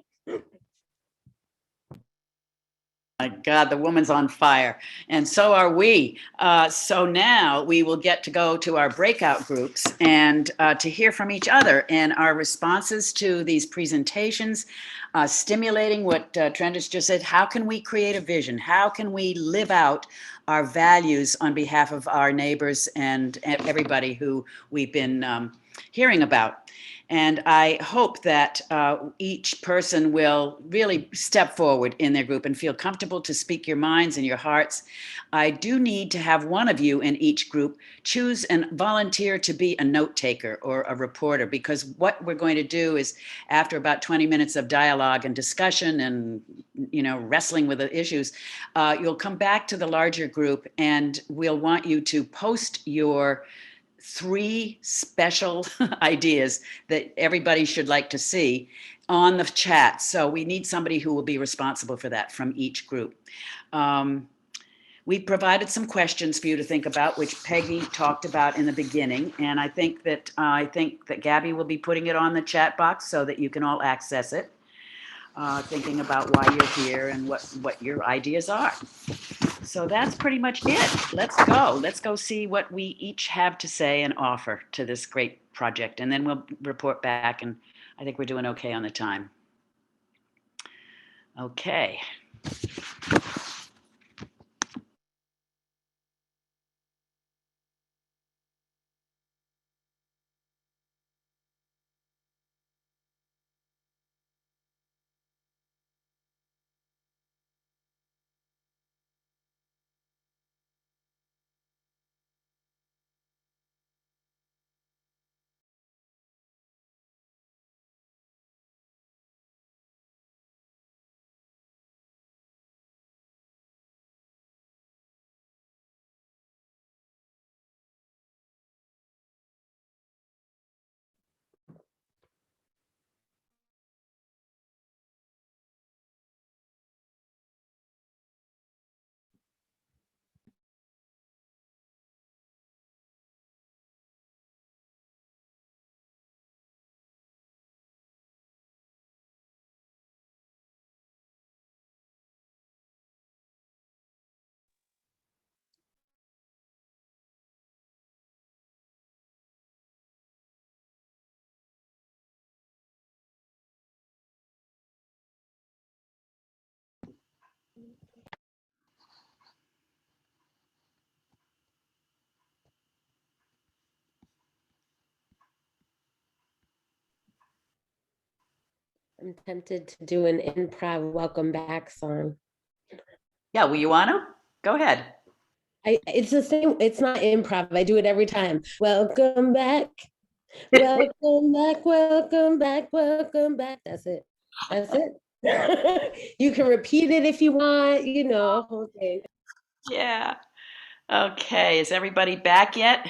My God, the woman's on fire, and so are we. So now we will get to go to our breakout groups and to hear from each other and our responses to these presentations, stimulating what Trent has just said. How can we create a vision? How can we live out our values on behalf of our neighbors and everybody who we've been hearing about? And I hope that each person will really step forward in their group and feel comfortable to speak your minds and your hearts. I do need to have one of you in each group choose and volunteer to be a note taker or a reporter, because what we're going to do is, after about 20 minutes of dialogue and discussion and wrestling with the issues, you'll come back to the larger group and we'll want you to post your 3 special ideas that everybody should like to see on the chat. So we need somebody who will be responsible for that from each group. We provided some questions for you to think about, which Peggy talked about in the beginning, and I think that Gabby will be putting it on the chat box so that you can all access it, thinking about why you're here and what your ideas are. So that's pretty much it. Let's go. Let's go see what we each have to say and offer to this great project. And then we'll report back, and I think we're doing okay on the time. Okay. I'm tempted to do an improv welcome back song. Yeah, will you want to? Go ahead. It's the same. It's not improv. I do it every time. Welcome back. Welcome back. Welcome back. Welcome back. That's it. That's it. You can repeat it if you want, okay. Yeah. Okay. Is everybody back yet?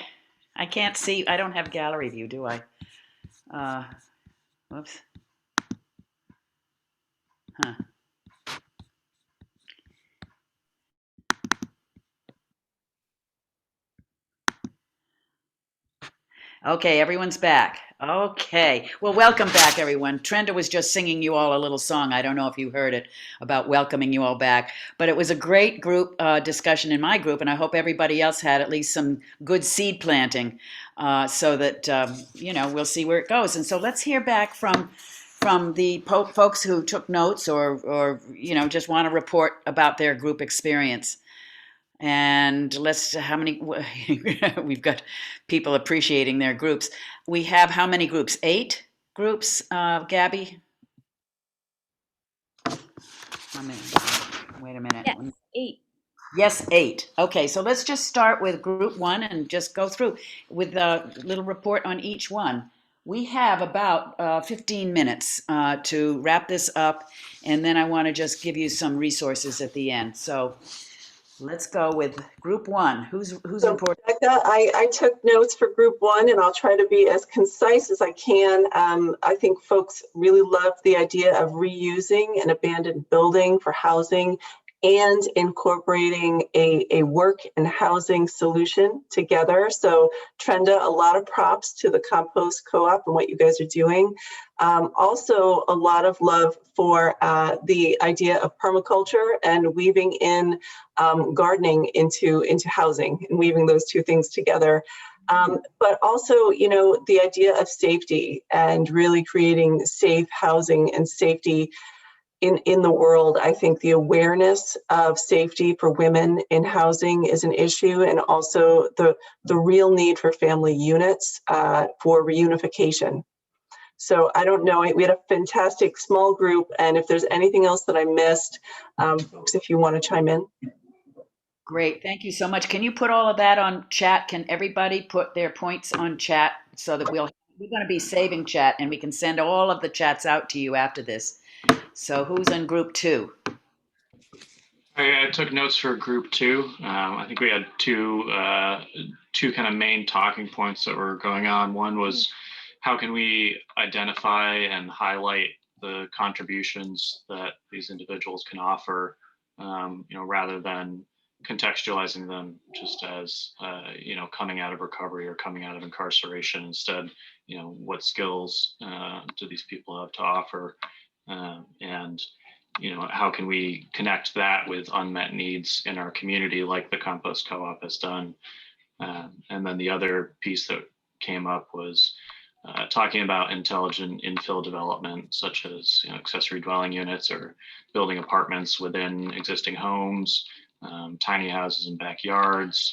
I can't see. I don't have gallery view, do I? Whoops. Huh. Okay, everyone's back. Okay. Well, welcome back, everyone. Trenda was just singing you all a little song. I don't know if you heard it, about welcoming you all back. But it was a great group discussion in my group, and I hope everybody else had at least some good seed planting so that, we'll see where it goes. And so let's hear back from the folks who took notes or just want to report about their group experience. And how many, we've got people appreciating their groups. We have how many groups? 8 groups, Gabby? Wait a minute. Yes, 8. Yes, 8. Okay, so let's just start with group 1 and just go through with a little report on each one. We have about 15 minutes to wrap this up, and then I want to just give you some resources at the end. So let's go with group 1. Who's So, important? Becca, I took notes for group 1, and I'll try to be as concise as I can. I think folks really love the idea of reusing an abandoned building for housing and incorporating a work and housing solution together. So Trenda, a lot of props to the compost co-op and what you guys are doing. Also a lot of love for the idea of permaculture and weaving in gardening into housing and weaving those two things together. But also, you know, the idea of safety and really creating safe housing and safety in the world. I think the awareness of safety for women in housing is an issue, and also the real need for family units for reunification. So I don't know, we had a fantastic small group, and if there's anything else that I missed, folks, if you want to chime in. Great, thank you so much. Can you put all of that on chat? Can everybody put their points on chat so that we're going to be saving chat and we can send all of the chats out to you after this. So who's in group 2? I took notes for group 2. I think we had two kind of main talking points that were going on. One was how can we identify and highlight the contributions that these individuals can offer, you know, rather than contextualizing them just as you know, coming out of recovery or coming out of incarceration. Instead, you know, what skills do these people have to offer, and you know, how can we connect that with unmet needs in our community, like the compost co-op has done. And then the other piece that came up was talking about intelligent infill development, such as, you know, accessory dwelling units or building apartments within existing homes, tiny houses and backyards,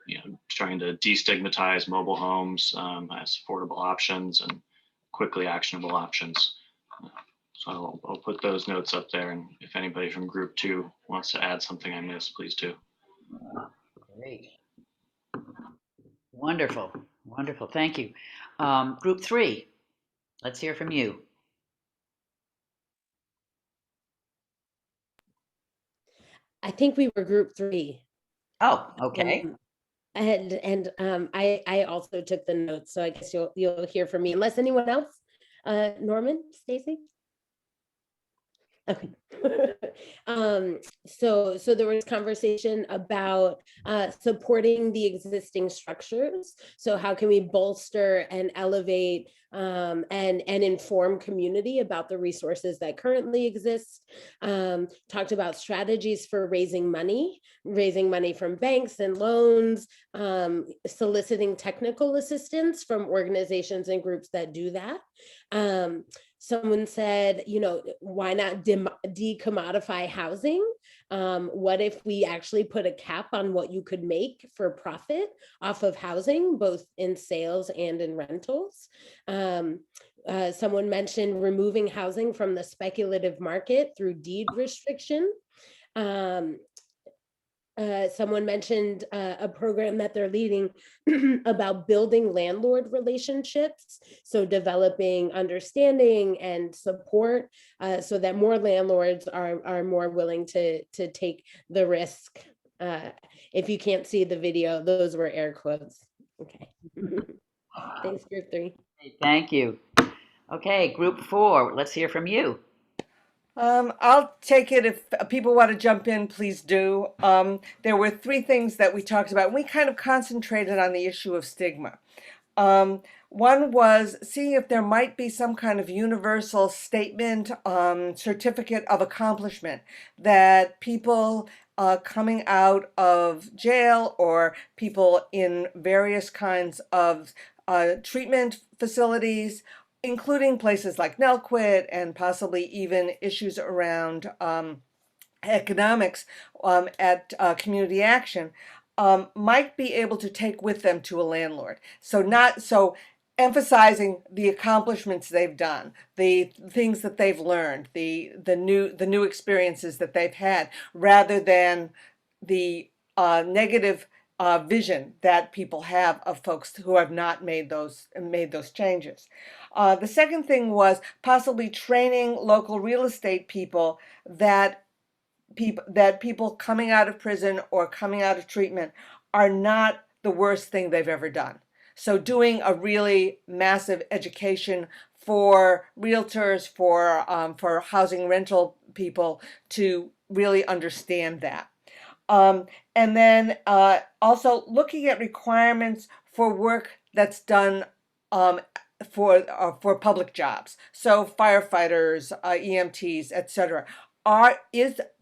you know, trying to destigmatize mobile homes as affordable options and quickly actionable options. So I'll put those notes up there, and if anybody from group 2 wants to add something I missed, please do. Great. Wonderful, wonderful, thank you. Group 3, let's hear from you. I think we were group 3. Oh, okay. I also took the notes, so I guess you'll hear from me, unless anyone else. Norman, Stacy? Okay. So there was conversation about supporting the existing structures. So how can we bolster and elevate and inform community about the resources that currently exist? Talked about strategies for raising money from banks and loans, soliciting technical assistance from organizations and groups that do that. Someone said, you know, why not decommodify housing? What if we actually put a cap on what you could make for profit off of housing, both in sales and in rentals? Someone mentioned removing housing from the speculative market through deed restriction. Someone mentioned a program that they're leading about building landlord relationships. So developing understanding and support so that more landlords are more willing to take the risk. If you can't see the video, those were air quotes. Okay. Thanks, group 3. Thank you. Okay, group 4, let's hear from you. I'll take it. If people want to jump in, please do. There were 3 things that we talked about. We kind of concentrated on the issue of stigma. One was seeing if there might be some kind of universal statement, certificate of accomplishment that people coming out of jail or people in various kinds of treatment facilities, including places like Nelquit and possibly even issues around economics at Community Action, might be able to take with them to a landlord. So emphasizing the accomplishments they've done, the things that they've learned, the new experiences that they've had, rather than the negative vision that people have of folks who have not made those changes. The second thing was possibly training local real estate people that people coming out of prison or coming out of treatment are not the worst thing they've ever done. So doing a really massive education for realtors, for housing rental people to really understand that. And then also looking at requirements for work that's done for public jobs, so firefighters, EMTs, etc.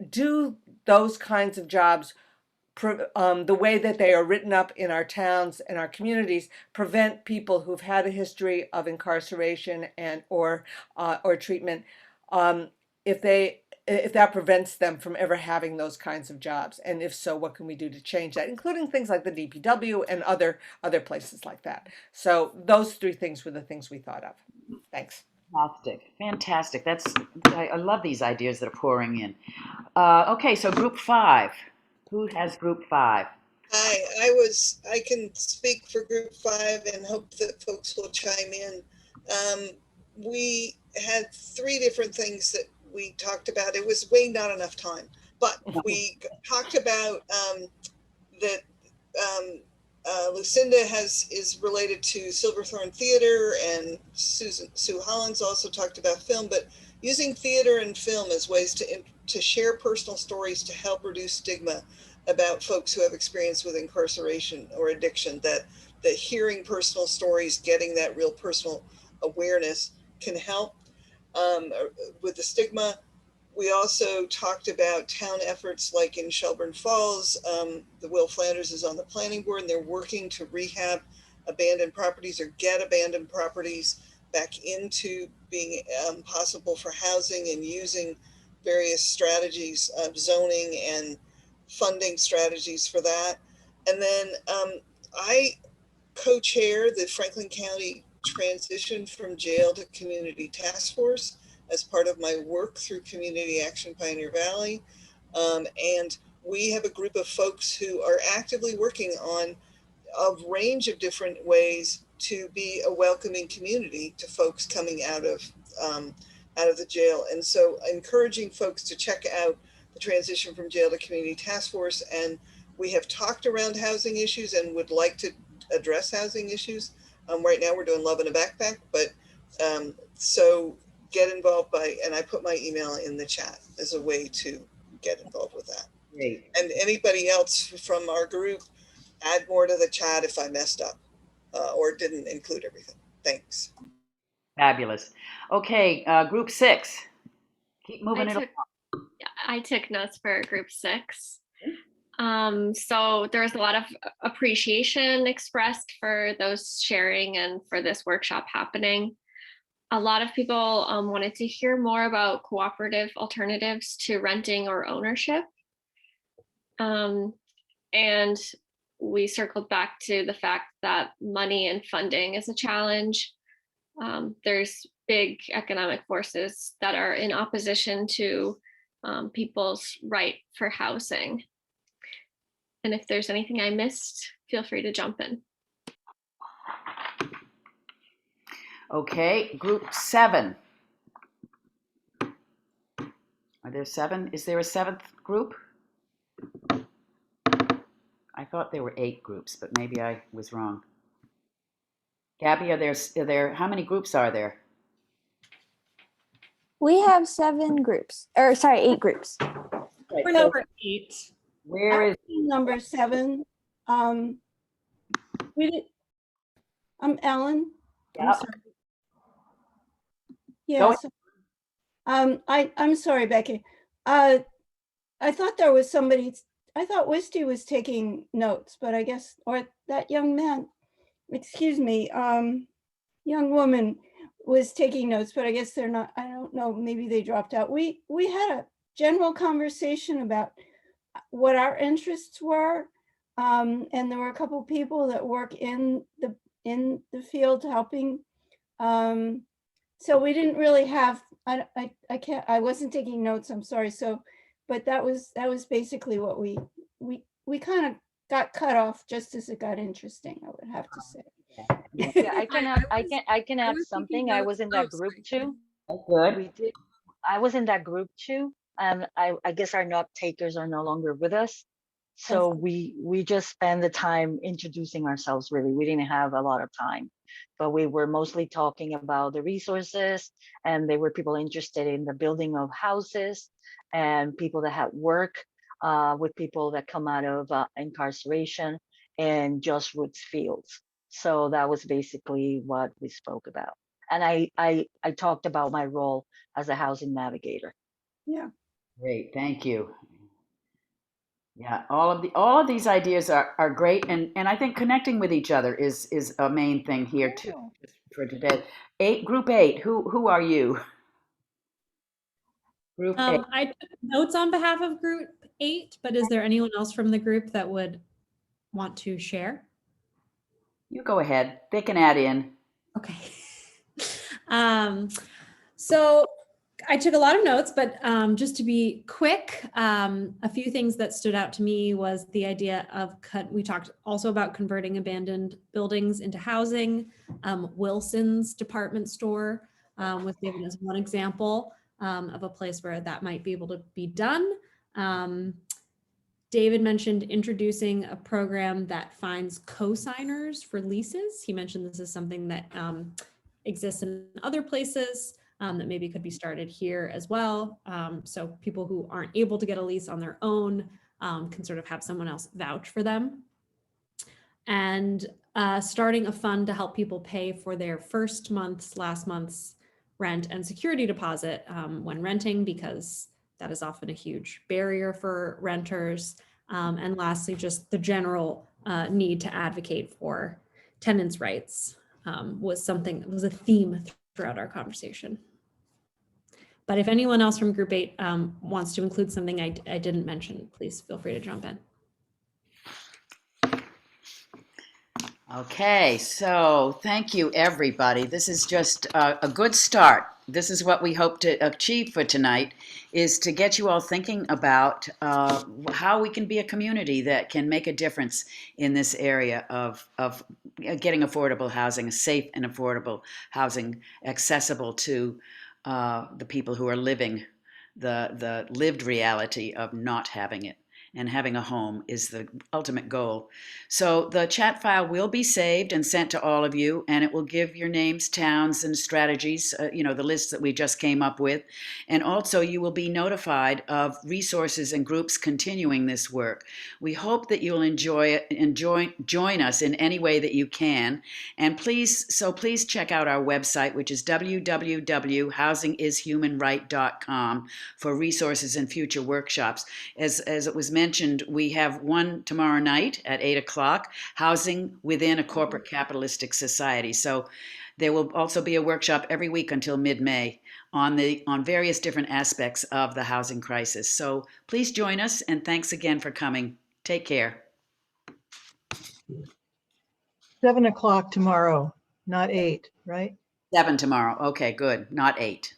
Do those kinds of jobs, the way that they are written up in our towns and our communities, prevent people who've had a history of incarceration and or treatment, if that prevents them from ever having those kinds of jobs? And if so, what can we do to change that, including things like the DPW and other places like that? So those three things were the things we thought of. Thanks. Fantastic, fantastic. I love these ideas that are pouring in. Okay, so group 5. Who has group 5? I can speak for group 5 and hope that folks will chime in. We had 3 different things that we talked about. It was way not enough time, but we talked about that Lucinda is related to Silverthorne Theater, and Sue Hollins also talked about film, but using theater and film as ways to share personal stories to help reduce stigma about folks who have experience with incarceration or addiction, that hearing personal stories, getting that real personal awareness can help with the stigma. We also talked about town efforts like in Shelburne Falls. The Will Flanders is on the planning board, and they're working to rehab abandoned properties or get abandoned properties back into being possible for housing, and using various strategies of zoning and funding strategies for that. And then I co-chair the Franklin County Transition from Jail to Community Task Force as part of my work through Community Action Pioneer Valley. And we have a group of folks who are actively working on a range of different ways to be a welcoming community to folks coming out of the jail. And so encouraging folks to check out the Transition from Jail to Community Task Force. And we have talked around housing issues and would like to address housing issues. Right now we're doing Love in a Backpack, but so get involved and I put my email in the chat as a way to get involved with that. Great. And anybody else from our group, add more to the chat if I messed up or didn't include everything. Thanks. Fabulous. Okay, group 6. Keep moving it along. I took notes for group 6. So there was a lot of appreciation expressed for those sharing and for this workshop happening. A lot of people wanted to hear more about cooperative alternatives to renting or ownership. And we circled back to the fact that money and funding is a challenge. There's big economic forces that are in opposition to people's right for housing. And if there's anything I missed, feel free to jump in. Okay, group 7. Are there 7? Is there a 7th group? I thought there were 8 groups, but maybe I was wrong. Gabby, are there how many groups are there? We have 7 groups, or sorry, 8 groups. Right, We're so number 8. where is Number 7. We did. I'm Ellen. I'm Yep. sorry. Yes. I'm sorry, Becky. I thought there was somebody. I thought Wisty was taking notes, but I guess, or that young man, excuse me, young woman was taking notes, but I guess they're not. I don't know. Maybe they dropped out. We had a general conversation about what our interests were, and there were a couple of people that work in the field helping. So we didn't really have. I wasn't taking notes. I'm sorry. So, but that was basically what we kind of got cut off just as it got interesting, I would have to say. Yeah, I can add something. I was in that group too. good? I was in that group too, and I guess our note takers are no longer with us. So we just spend the time introducing ourselves, really. We didn't have a lot of time, but we were mostly talking about the resources, and there were people interested in the building of houses and people that had work with people that come out of incarceration and just roots fields. So that was basically what we spoke about. And I talked about my role as a housing navigator. Yeah. Great, thank you. Yeah, all of these ideas are great, and I think connecting with each other is a main thing here too for today. Group 8. Who are you? Group 8. I took notes on behalf of Group 8, but is there anyone else from the group that would want to share? You go ahead. They can add in. Okay. So I took a lot of notes, but just to be quick, a few things that stood out to me was the idea of we talked also about converting abandoned buildings into housing. Wilson's department store was given as one example of a place where that might be able to be done. David mentioned introducing a program that finds co-signers for leases. He mentioned this is something that exists in other places that maybe could be started here as well. So people who aren't able to get a lease on their own can sort of have someone else vouch for them. And starting a fund to help people pay for their first month's, last month's rent and security deposit when renting, because that is often a huge barrier for renters. And lastly, just the general need to advocate for tenants' rights was a theme throughout our conversation. But if anyone else from Group 8 wants to include something I didn't mention, please feel free to jump in. Okay, so thank you, everybody. This is just a good start. This is what we hope to achieve for tonight, is to get you all thinking about how we can be a community that can make a difference in this area of getting affordable housing, safe and affordable housing, accessible to the people who are living the lived reality of not having it. And having a home is the ultimate goal. So the chat file will be saved and sent to all of you, and it will give your names, towns, and strategies, the list that we just came up with. And also you will be notified of resources and groups continuing this work. We hope that you'll enjoy it and join us in any way that you can. And please check out our website, which is www.housingishumanright.com for resources and future workshops. As it was mentioned, we have one tomorrow night at 8 o'clock, Housing Within a Corporate Capitalistic Society. So there will also be a workshop every week until mid-May on various different aspects of the housing crisis. So please join us, and thanks again for coming. Take care. 7 o'clock tomorrow, not 8, right? 7 tomorrow. Okay, good. Not 8.